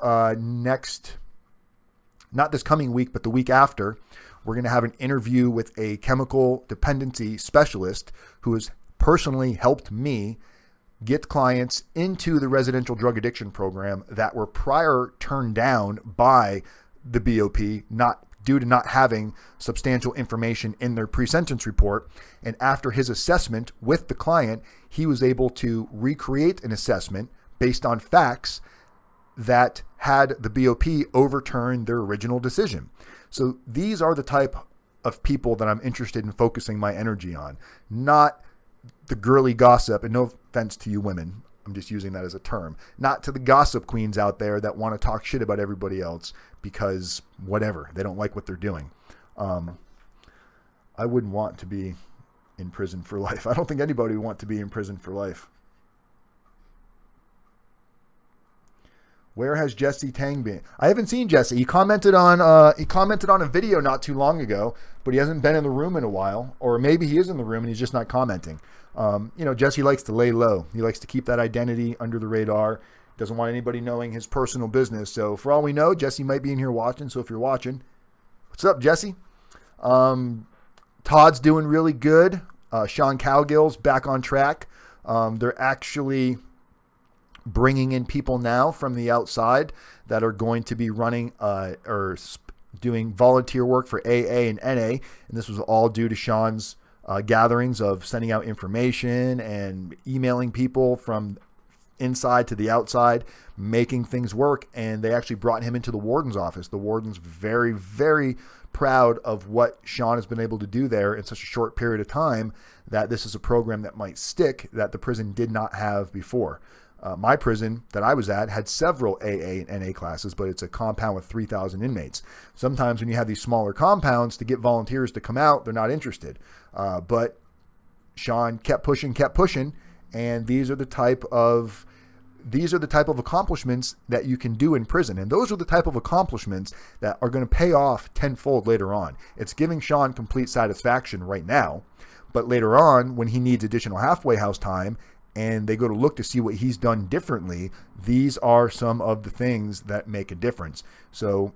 not this coming week, but the week after, we're going to have an interview with a chemical dependency specialist who has personally helped me get clients into the residential drug addiction program that were prior turned down by the BOP, not due to not having substantial information in their pre-sentence report. And after his assessment with the client, he was able to recreate an assessment based on facts that had the BOP overturn their original decision. So these are the type of people that I'm interested in focusing my energy on, not the girly gossip. And no offense to you women, I'm just using that as a term, not to the gossip queens out there that want to talk shit about everybody else because whatever, they don't like what they're doing. I wouldn't want to be in prison for life. I don't think anybody would want to be in prison for life. Where has Jesse Tang been? I haven't seen Jesse. He commented on a video not too long ago, but he hasn't been in the room in a while. Or maybe he is in the room and he's just not commenting. Jesse likes to lay low. He likes to keep that identity under the radar. Doesn't want anybody knowing his personal business. So for all we know, Jesse might be in here watching. So if you're watching, what's up, Jesse? Todd's doing really good. Sean Cowgill's back on track. They're actually bringing in people now from the outside that are going to be running or doing volunteer work for AA and NA. And this was all due to Sean's gatherings of sending out information and emailing people from inside to the outside, making things work. And they actually brought him into the warden's office. The warden's very, very proud of what Sean has been able to do there in such a short period of time, that this is a program that might stick that the prison did not have before. My prison that I was at had several AA and NA classes, but it's a compound with 3,000 inmates. Sometimes when you have these smaller compounds, to get volunteers to come out, they're not interested. But Sean kept pushing, and these are the type of accomplishments that you can do in prison. And those are the type of accomplishments that are going to pay off tenfold later on. It's giving Sean complete satisfaction right now, but later on, when he needs additional halfway house time and they go to look to see what he's done differently, these are some of the things that make a difference. So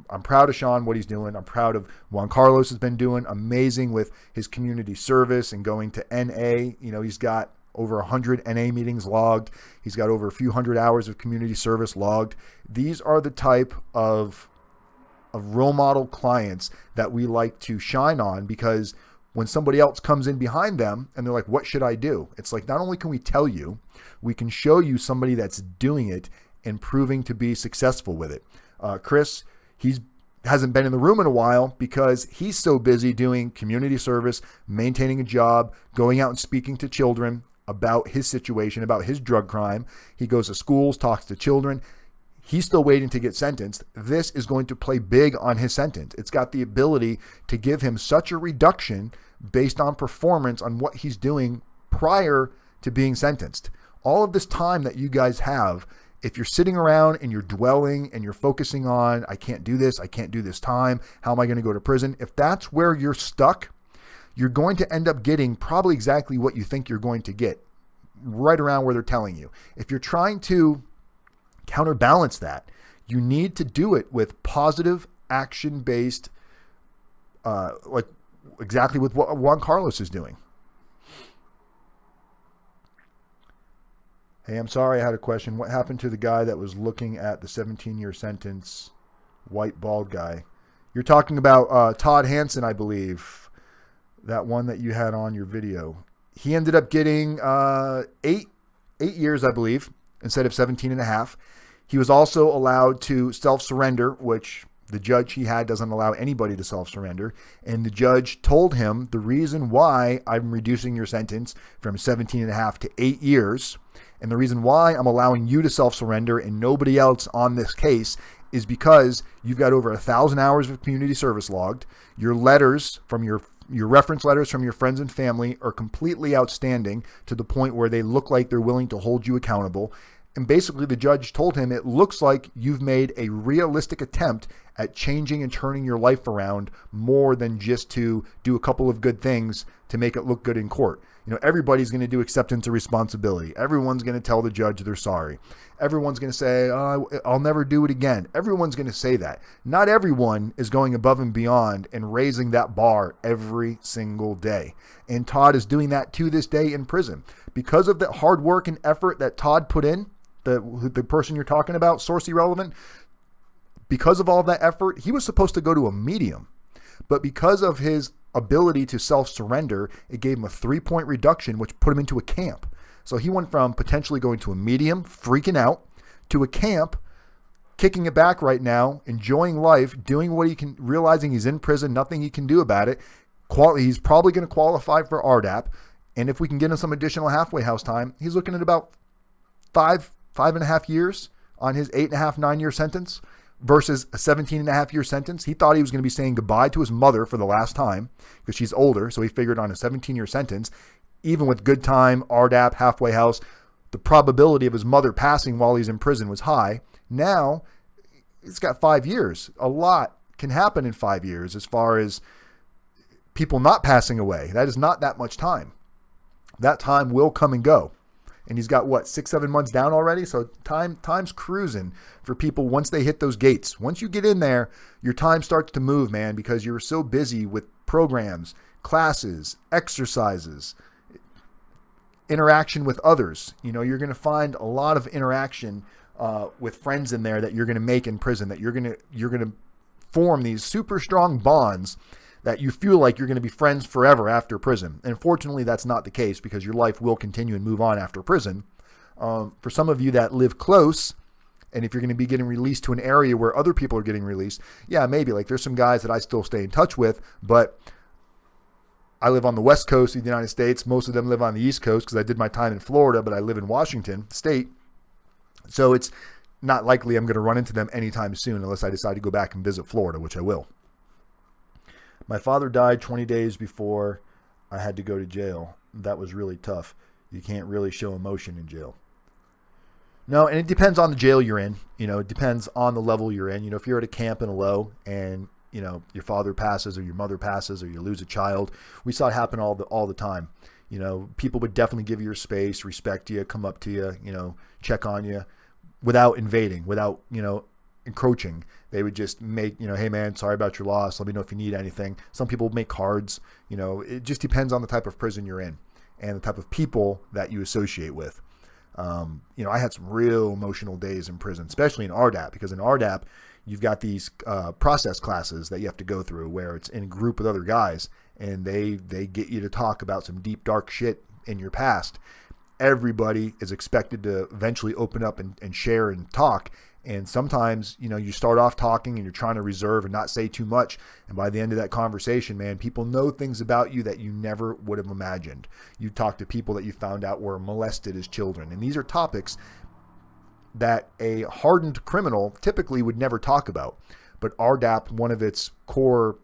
I'm proud of Sean, what he's doing. I'm proud of Juan Carlos has been doing amazing with his community service and going to NA. He's got over 100 NA meetings logged. He's got over a few hundred hours of community service logged. These are the type of role model clients that we like to shine on, because when somebody else comes in behind them and they're like, what should I do? It's like, not only can we tell you, we can show you somebody that's doing it and proving to be successful with it. Chris, hasn't been in the room in a while because he's so busy doing community service, maintaining a job, going out and speaking to children about his situation, about his drug crime. He goes to schools, talks to children. He's still waiting to get sentenced. This is going to play big on his sentence. It's got the ability to give him such a reduction based on performance on what he's doing prior to being sentenced. All of this time that you guys have, if you're sitting around and you're dwelling and you're focusing on, I can't do this time, how am I going to go to prison? If that's where you're stuck, you're going to end up getting probably exactly what you think you're going to get, right around where they're telling you. If you're trying to counterbalance that, you need to do it with positive, action-based, like exactly with what Juan Carlos is doing. Hey, I'm sorry, I had a question. What happened to the guy that was looking at the 17-year sentence, white bald guy? You're talking about Todd Hansen, I believe. That one that you had on your video. He ended up getting 8 years, I believe, instead of 17 and a half. He was also allowed to self-surrender, which the judge he had doesn't allow anybody to self-surrender. And the judge told him, the reason why I'm reducing your sentence from 17 and a half to 8 years, and the reason why I'm allowing you to self-surrender and nobody else on this case, is because you've got over 1,000 hours of community service logged. Your letters from your reference letters from your friends and family are completely outstanding to the point where they look like they're willing to hold you accountable. And basically the judge told him, it looks like you've made a realistic attempt at changing and turning your life around more than just to do a couple of good things to make it look good in court. Everybody's going to do acceptance of responsibility. Everyone's going to tell the judge they're sorry. Everyone's going to say, I'll never do it again. Everyone's going to say that. Not everyone is going above and beyond and raising that bar every single day. And Todd is doing that to this day in prison. Because of the hard work and effort that Todd put in, the person you're talking about, Source Irrelevant, because of all that effort, he was supposed to go to a medium. But because of his ability to self-surrender, it gave him a 3-point reduction, which put him into a camp. So he went from potentially going to a medium, freaking out, to a camp, kicking it back right now, enjoying life, doing what he can, realizing he's in prison, nothing he can do about it. He's probably going to qualify for RDAP. And if we can get him some additional halfway house time, he's looking at about 5.5 years on his 8.5, 9-year sentence versus a 17.5-year sentence. He thought he was going to be saying goodbye to his mother for the last time because she's older. So he figured on a 17-year sentence, even with good time, RDAP, halfway house, the probability of his mother passing while he's in prison was high. Now it's got 5 years. A lot can happen in 5 years as far as people not passing away. That is not that much time. That time will come and go. And he's got, what, 6-7 months down already? So time's cruising for people once they hit those gates. Once you get in there, your time starts to move, man, because you're so busy with programs, classes, exercises, interaction with others. You know, you're going to find a lot of interaction with friends in there that you're going to make in prison, that you're going to form these super strong bonds that you feel like you're going to be friends forever after prison. And fortunately, that's not the case, because your life will continue and move on after prison. For some of you that live close, and if you're going to be getting released to an area where other people are getting released, yeah, maybe. Like, there's some guys that I still stay in touch with, but I live on the West Coast of the United States. Most of them live on the East Coast because I did my time in Florida, but I live in Washington State. So it's not likely I'm going to run into them anytime soon unless I decide to go back and visit Florida, which I will. My father died 20 days before I had to go to jail. That was really tough. You can't really show emotion in jail. No, and it depends on the jail you're in. You know, it depends on the level you're in. You know, if you're at a camp in a low and, you know, your father passes or your mother passes or you lose a child, we saw it happen all the time. You know, people would definitely give you your space, respect you, come up to you, you know, check on you without invading, without, you know, encroaching. They would just make, you know, hey man, sorry about your loss. Let me know if you need anything. Some people make cards. You know, it just depends on the type of prison you're in and the type of people that you associate with. You know, I had some real emotional days in prison, especially in RDAP, because in RDAP, you've got these process classes that you have to go through where it's in a group with other guys, and they get you to talk about some deep, dark shit in your past. Everybody is expected to eventually open up and share and talk. And sometimes, you know, you start off talking and you're trying to reserve and not say too much. And by the end of that conversation, man, people know things about you that you never would have imagined. You talk to people that you found out were molested as children. And these are topics that a hardened criminal typically would never talk about. But RDAP, one of its core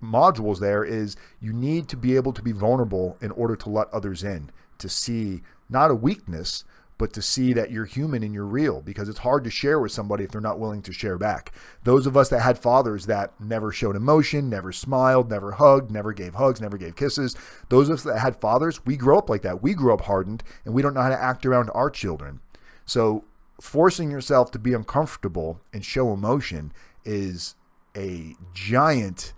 modules there is you need to be able to be vulnerable in order to let others in, to see not a weakness, but to see that you're human and you're real, because it's hard to share with somebody if they're not willing to share back. Those of us that had fathers that never showed emotion, never smiled, never hugged, never gave hugs, never gave kisses, those of us that had fathers, we grew up like that. We grew up hardened, and we don't know how to act around our children. So forcing yourself to be uncomfortable and show emotion is a giant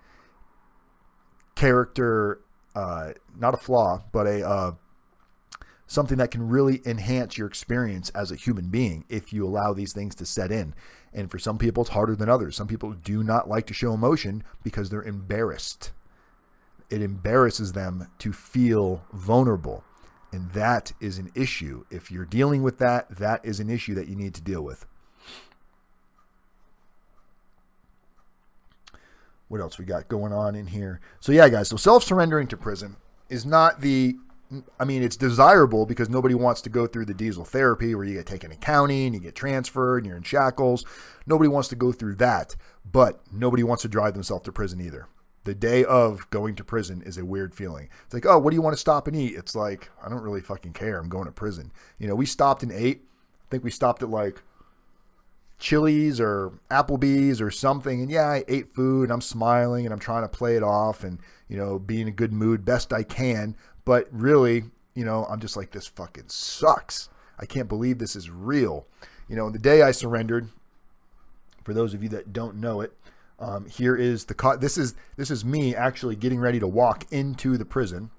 character, not a flaw, but something that can really enhance your experience as a human being if you allow these things to set in. And for some people, it's harder than others. Some people do not like to show emotion because they're embarrassed. It embarrasses them to feel vulnerable. And that is an issue. If you're dealing with that, that is an issue that you need to deal with. What else we got going on in here? So yeah, guys, so self-surrendering to prison is not it's desirable because nobody wants to go through the diesel therapy where you get taken to county and you get transferred and you're in shackles. Nobody wants to go through that, but nobody wants to drive themselves to prison either. The day of going to prison is a weird feeling. It's like, oh, what do you want to stop and eat? It's like, I don't really fucking care. I'm going to prison. You know, we stopped and ate. I think we stopped at like Chili's or Applebee's or something. And yeah, I ate food and I'm smiling and I'm trying to play it off and, you know, be in a good mood best I can. But really, you know, I'm just like, this fucking sucks. I can't believe this is real. You know, the day I surrendered, for those of you that don't know it, here is this is me actually getting ready to walk into the prison.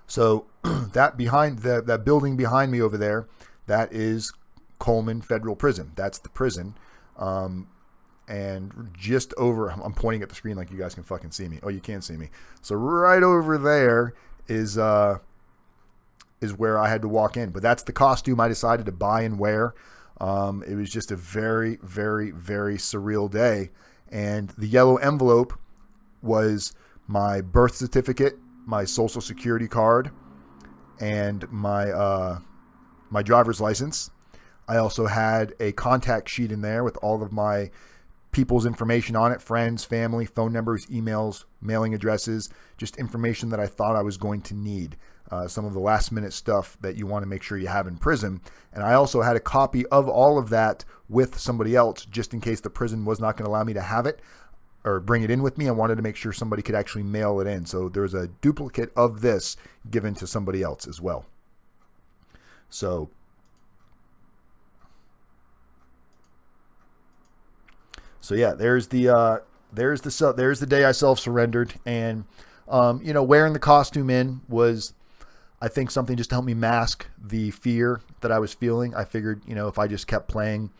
So that behind that building behind me over there, that is Colman Federal Prison. That's the prison. And just over, I'm pointing at the screen like you guys can fucking see me. Oh, you can't see me. So right over there is where I had to walk in. But that's the costume I decided to buy and wear. It was just a very, very, very surreal day. And the yellow envelope was my birth certificate, my social security card, and my driver's license. I also had a contact sheet in there with all of my people's information on it, friends, family, phone numbers, emails, mailing addresses, just information that I thought I was going to need. Some of the last minute stuff that you want to make sure you have in prison. And I also had a copy of all of that with somebody else, just in case the prison was not going to allow me to have it or bring it in with me. I wanted to make sure somebody could actually mail it in. So there's a duplicate of this given to somebody else as well. So yeah, there's the day I self-surrendered. And wearing the costume in was, I think, something just to help me mask the fear that I was feeling. I figured, if I just kept playing,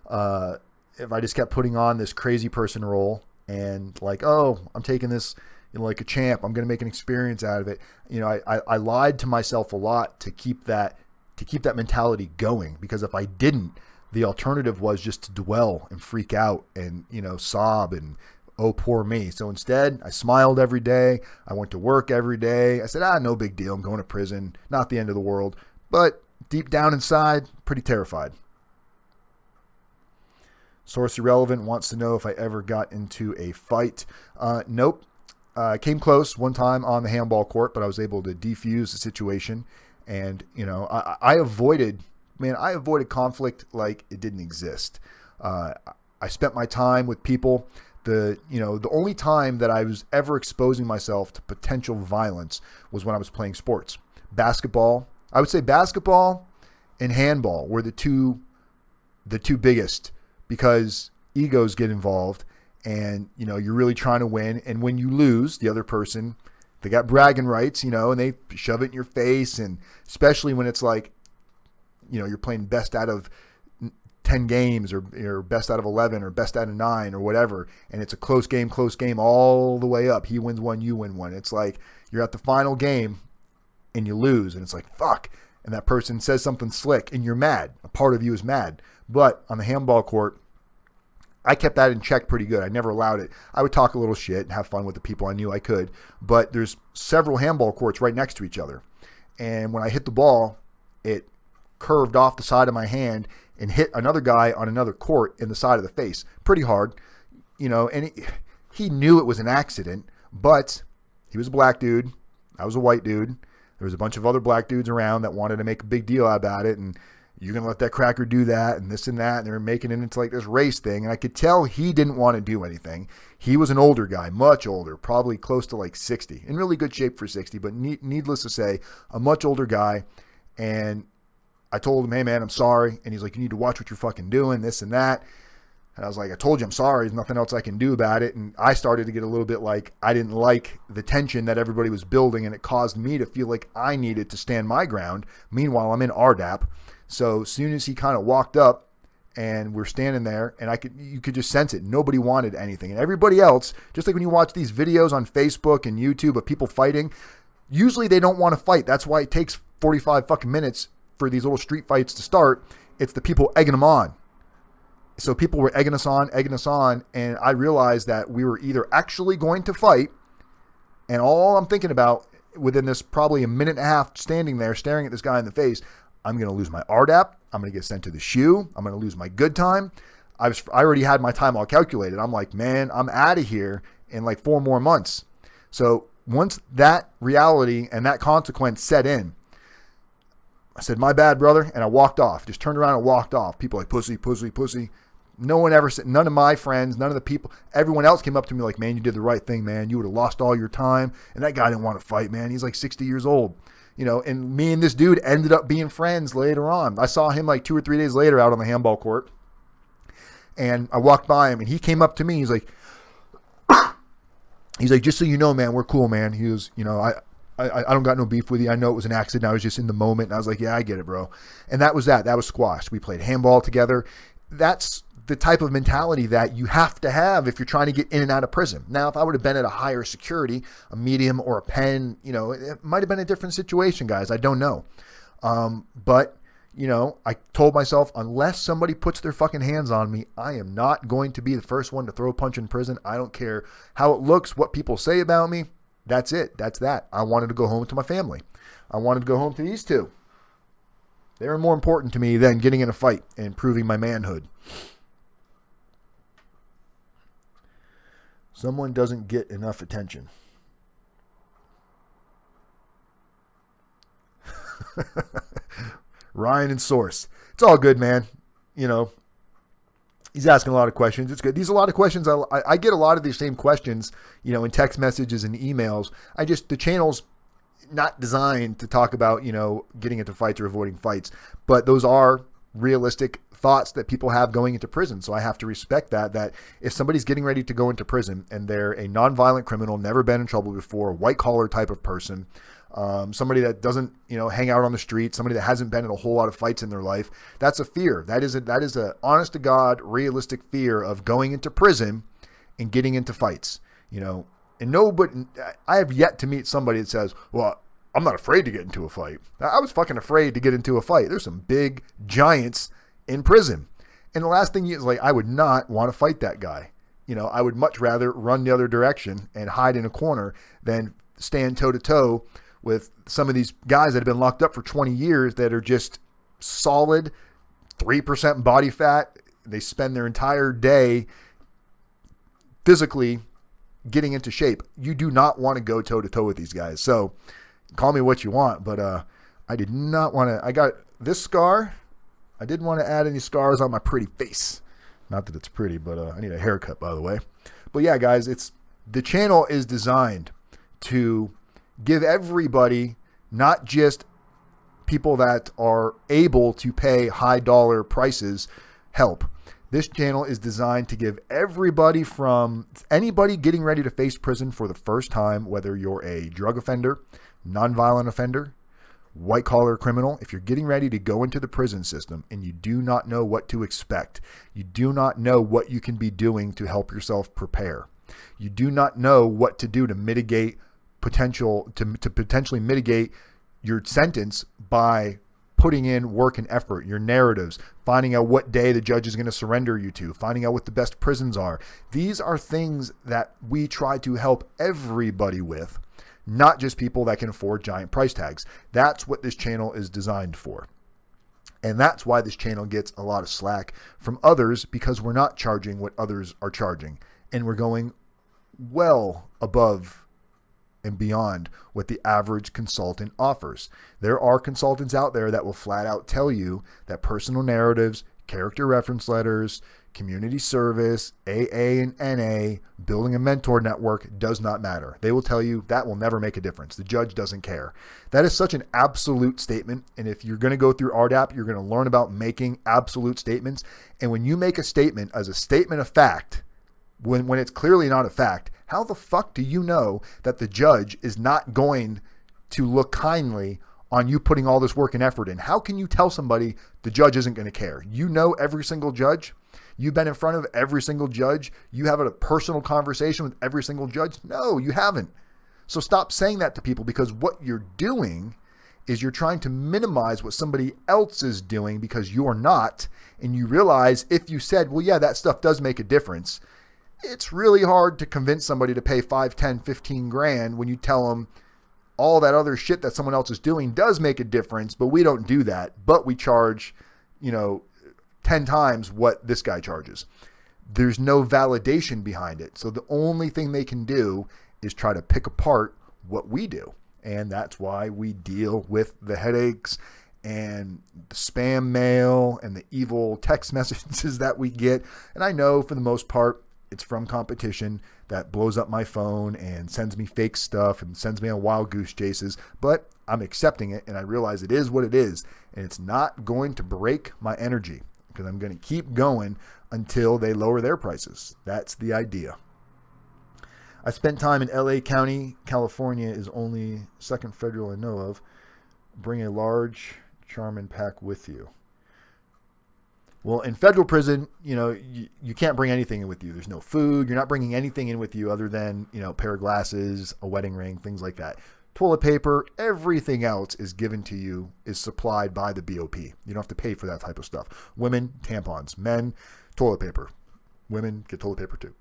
if I just kept putting on this crazy person role and like, oh, I'm taking this, like a champ, I'm going to make an experience out of it. I lied to myself a lot to keep that mentality going, because if I didn't, the alternative was just to dwell and freak out and, sob and, oh, poor me. So instead, I smiled every day. I went to work every day. I said, no big deal. I'm going to prison. Not the end of the world. But deep down inside, pretty terrified. Source Irrelevant wants to know if I ever got into a fight. Nope. I came close one time on the handball court, but I was able to defuse the situation. And, I avoided conflict like it didn't exist. I spent my time with people. The only time that I was ever exposing myself to potential violence was when I was playing sports. Basketball, I would say basketball and handball were the two biggest, because egos get involved and, you're really trying to win. And when you lose, the other person, they got bragging rights, and they shove it in your face. And especially when it's like, you're playing best out of 10 games or best out of 11 or best out of 9 or whatever. And it's a close game all the way up. He wins one, you win one. It's like you're at the final game and you lose, and it's like, fuck. And that person says something slick and you're mad. A part of you is mad. But on the handball court, I kept that in check pretty good. I never allowed it. I would talk a little shit and have fun with the people I knew I could. But there's several handball courts right next to each other. And when I hit the ball, it curved off the side of my hand and hit another guy on another court in the side of the face pretty hard, and he knew it was an accident, but he was a black dude. I was a white dude. There was a bunch of other black dudes around that wanted to make a big deal about it. And you're going to let that cracker do that and this and that. And they were making it into like this race thing. And I could tell he didn't want to do anything. He was an older guy, much older, probably close to like 60, in really good shape for 60, but needless to say, a much older guy. And I told him, hey, man, I'm sorry. And he's like, you need to watch what you're fucking doing, this and that. And I was like, I told you I'm sorry. There's nothing else I can do about it. And I started to get a little bit like, I didn't like the tension that everybody was building, and it caused me to feel like I needed to stand my ground. Meanwhile, I'm in RDAP. So as soon as he kind of walked up and we're standing there, and you could just sense it. Nobody wanted anything. And everybody else, just like when you watch these videos on Facebook and YouTube of people fighting, usually they don't want to fight. That's why it takes 45 fucking minutes for these little street fights to start. It's the people egging them on. So people were egging us on, and I realized that we were either actually going to fight, and all I'm thinking about within this probably a minute and a half standing there staring at this guy in the face, I'm going to lose my RDAP, I'm going to get sent to the SHU, I'm going to lose my good time. I already had my time all calculated. I'm like, man, I'm out of here in like 4 more months. So once that reality and that consequence set in, I said, my bad, brother. And I walked off, just turned around and walked off. People like, pussy, pussy, pussy. No one ever said, none of my friends, none of the people, everyone else came up to me like, man, you did the right thing, man. You would have lost all your time. And that guy didn't want to fight, man. He's like 60 years old, and me and this dude ended up being friends later on. I saw him like 2 or 3 days later out on the handball court. And I walked by him and he came up to me. He's like, just so you know, man, we're cool, man. He was, I don't got no beef with you. I know it was an accident. I was just in the moment. And I was like, yeah, I get it, bro. And that was that. That was squashed. We played handball together. That's the type of mentality that you have to have if you're trying to get in and out of prison. Now, if I would have been at a higher security, a medium or a pen, it might have been a different situation, guys. I don't know. But I told myself, unless somebody puts their fucking hands on me, I am not going to be the first one to throw a punch in prison. I don't care how it looks, what people say about me. That's it. That's that. I wanted to go home to my family. I wanted to go home to these two. They were more important to me than getting in a fight and proving my manhood. Someone doesn't get enough attention. Ryan and Source. It's all good, man. You know, he's asking a lot of questions. It's good. These are a lot of questions. I get a lot of these same questions, you know, in text messages and emails. The channel's not designed to talk about, you know, getting into fights or avoiding fights, but those are realistic thoughts that people have going into prison. So I have to respect that if somebody's getting ready to go into prison and they're a nonviolent criminal, never been in trouble before, white collar type of person, somebody that doesn't, you know, hang out on the street, somebody that hasn't been in a whole lot of fights in their life, that's a fear. That is a honest to God, realistic fear of going into prison and getting into fights, you know. And I have yet to meet somebody that says, well, I'm not afraid to get into a fight. I was fucking afraid to get into a fight. There's some big giants in prison. And the last thing is, like, I would not want to fight that guy. You know, I would much rather run the other direction and hide in a corner than stand toe to toe with some of these guys that have been locked up for 20 years that are just solid 3% body fat. They spend their entire day physically getting into shape. You do not want to go toe to toe with these guys. So call me what you want, but I did not want to. I got this scar. I didn't want to add any scars on my pretty face. Not that it's pretty, but I need a haircut, by the way. But yeah, guys, the channel is designed to give everybody, not just people that are able to pay high dollar prices, help. This channel is designed to give everybody, from anybody getting ready to face prison for the first time, whether you're a drug offender, nonviolent offender, white collar criminal. If you're getting ready to go into the prison system and you do not know what to expect, you do not know what you can be doing to help yourself prepare, you do not know what to do to mitigate potentially mitigate your sentence by putting in work and effort, your narratives, finding out what day the judge is going to surrender you to, finding out what the best prisons are. These are things that we try to help everybody with, not just people that can afford giant price tags. That's what this channel is designed for. And that's why this channel gets a lot of slack from others, because we're not charging what others are charging. And we're going well above and beyond what the average consultant offers. There are consultants out there that will flat out tell you that personal narratives, character reference letters, community service, AA and NA, building a mentor network does not matter. They will tell you that will never make a difference. The judge doesn't care. That is such an absolute statement. And if you're going to go through RDAP, you're going to learn about making absolute statements. And when you make a statement as a statement of fact, when it's clearly not a fact, how the fuck do you know that the judge is not going to look kindly on you putting all this work and effort in? How can you tell somebody the judge isn't going to care? You know every single judge. You've been in front of every single judge. You have a personal conversation with every single judge. No, you haven't. So stop saying that to people, because what you're doing is you're trying to minimize what somebody else is doing because you're not. And you realize if you said, well, yeah, that stuff does make a difference, it's really hard to convince somebody to pay 5, 10, 15 grand when you tell them all that other shit that someone else is doing does make a difference, but we don't do that. But we charge, 10 times what this guy charges. There's no validation behind it. So the only thing they can do is try to pick apart what we do. And that's why we deal with the headaches and the spam mail and the evil text messages that we get. And I know for the most part, it's from competition that blows up my phone and sends me fake stuff and sends me on wild goose chases, but I'm accepting it, and I realize it is what it is, and it's not going to break my energy, because I'm going to keep going until they lower their prices. That's the idea. I spent time in LA County. California is only second federal I know of. Bring a large Charmin pack with you. Well, in federal prison, you can't bring anything in with you. There's no food. You're not bringing anything in with you other than, a pair of glasses, a wedding ring, things like that. Toilet paper, everything else is given to you, is supplied by the BOP. You don't have to pay for that type of stuff. Women, tampons. Men, toilet paper. Women get toilet paper too.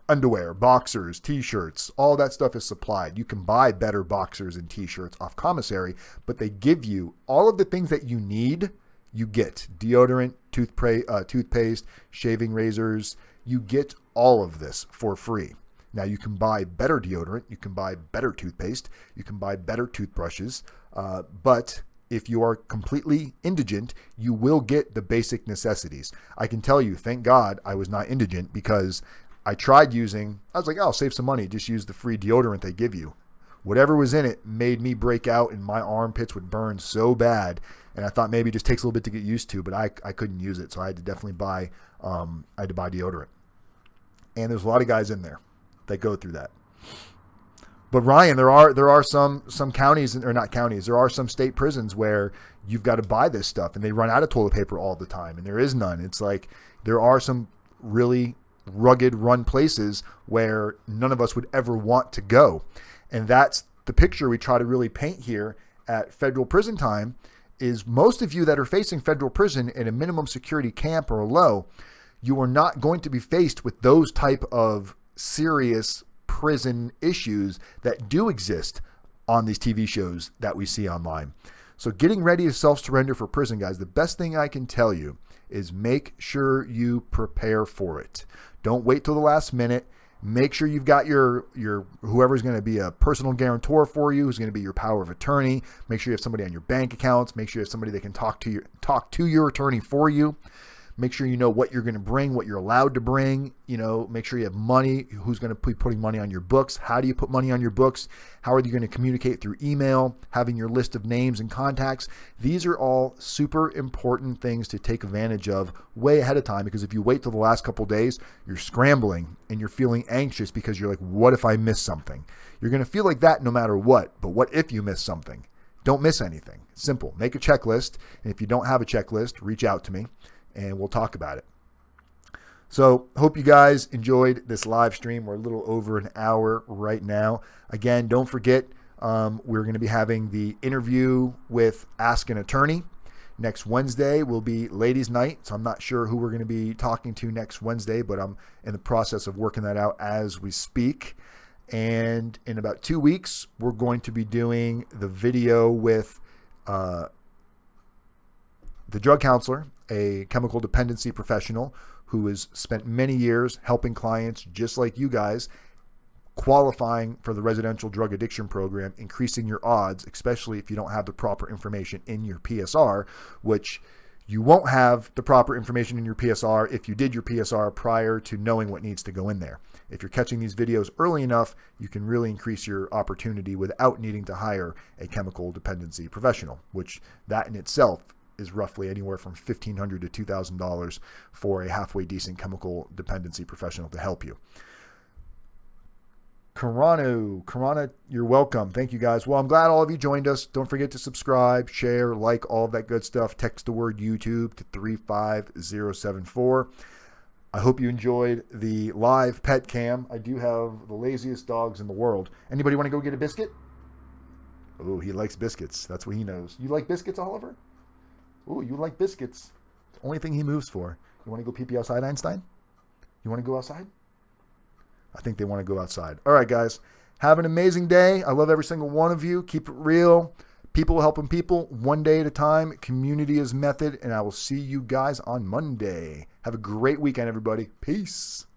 Underwear, boxers, t-shirts, all that stuff is supplied. You can buy better boxers and t-shirts off commissary, but they give you all of the things that you need. You get deodorant, toothpaste, shaving razors. You get all of this for free. Now, you can buy better deodorant, you can buy better toothpaste, you can buy better toothbrushes, but if you are completely indigent, you will get the basic necessities. I can tell you, thank God I was not indigent, because I tried using, I was like, oh, I'll save some money, just use the free deodorant they give you. Whatever was in it made me break out, and my armpits would burn so bad. And I thought maybe it just takes a little bit to get used to, but I couldn't use it. So I had to definitely buy deodorant. And there's a lot of guys in there that go through that. But Ryan, there are some counties, or not counties, there are some state prisons where you've got to buy this stuff, and they run out of toilet paper all the time, and there is none. It's like there are some really rugged run places where none of us would ever want to go. And that's the picture we try to really paint here at Federal Prison Time, is most of you that are facing federal prison in a minimum security camp or a low, you are not going to be faced with those type of serious prison issues that do exist on these TV shows that we see online. So getting ready to self-surrender for prison, guys, the best thing I can tell you is make sure you prepare for it. Don't wait till the last minute. Make sure you've got your whoever's going to be a personal guarantor for you, who's going to be your power of attorney. Make sure you have somebody on your bank accounts. Make sure you have somebody that can talk to your attorney for you. Make sure you know what you're going to bring, what you're allowed to bring. Make sure you have money. Who's going to be putting money on your books? How do you put money on your books? How are you going to communicate through email? Having your list of names and contacts. These are all super important things to take advantage of way ahead of time, because if you wait till the last couple of days, you're scrambling and you're feeling anxious because you're like, what if I miss something? You're going to feel like that no matter what. But what if you miss something? Don't miss anything. Simple. Make a checklist. And if you don't have a checklist, reach out to me, and we'll talk about it. So hope you guys enjoyed this live stream. We're a little over an hour right now. Again, don't forget, we're going to be having the interview with Ask an Attorney. Next Wednesday will be ladies' night, so I'm not sure who we're going to be talking to next Wednesday, but I'm in the process of working that out as we speak. And in about 2 weeks, we're going to be doing the video with the drug counselor, a chemical dependency professional who has spent many years helping clients just like you guys, qualifying for the residential drug addiction program, increasing your odds, especially if you don't have the proper information in your PSR, which you won't have the proper information in your PSR if you did your PSR prior to knowing what needs to go in there. If you're catching these videos early enough, you can really increase your opportunity without needing to hire a chemical dependency professional, which that in itself is roughly anywhere from $1,500 to $2,000 for a halfway decent chemical dependency professional to help you. Karana, you're welcome. Thank you, guys. Well, I'm glad all of you joined us. Don't forget to subscribe, share, like, all of that good stuff. Text the word YouTube to 35074. I hope you enjoyed the live pet cam. I do have the laziest dogs in the world. Anybody want to go get a biscuit? Oh, he likes biscuits. That's what he knows. You like biscuits, Oliver? Oh, you like biscuits. It's the only thing he moves for. You want to go pee-pee outside, Einstein? You want to go outside? I think they want to go outside. All right, guys. Have an amazing day. I love every single one of you. Keep it real. People helping people one day at a time. Community is method. And I will see you guys on Monday. Have a great weekend, everybody. Peace.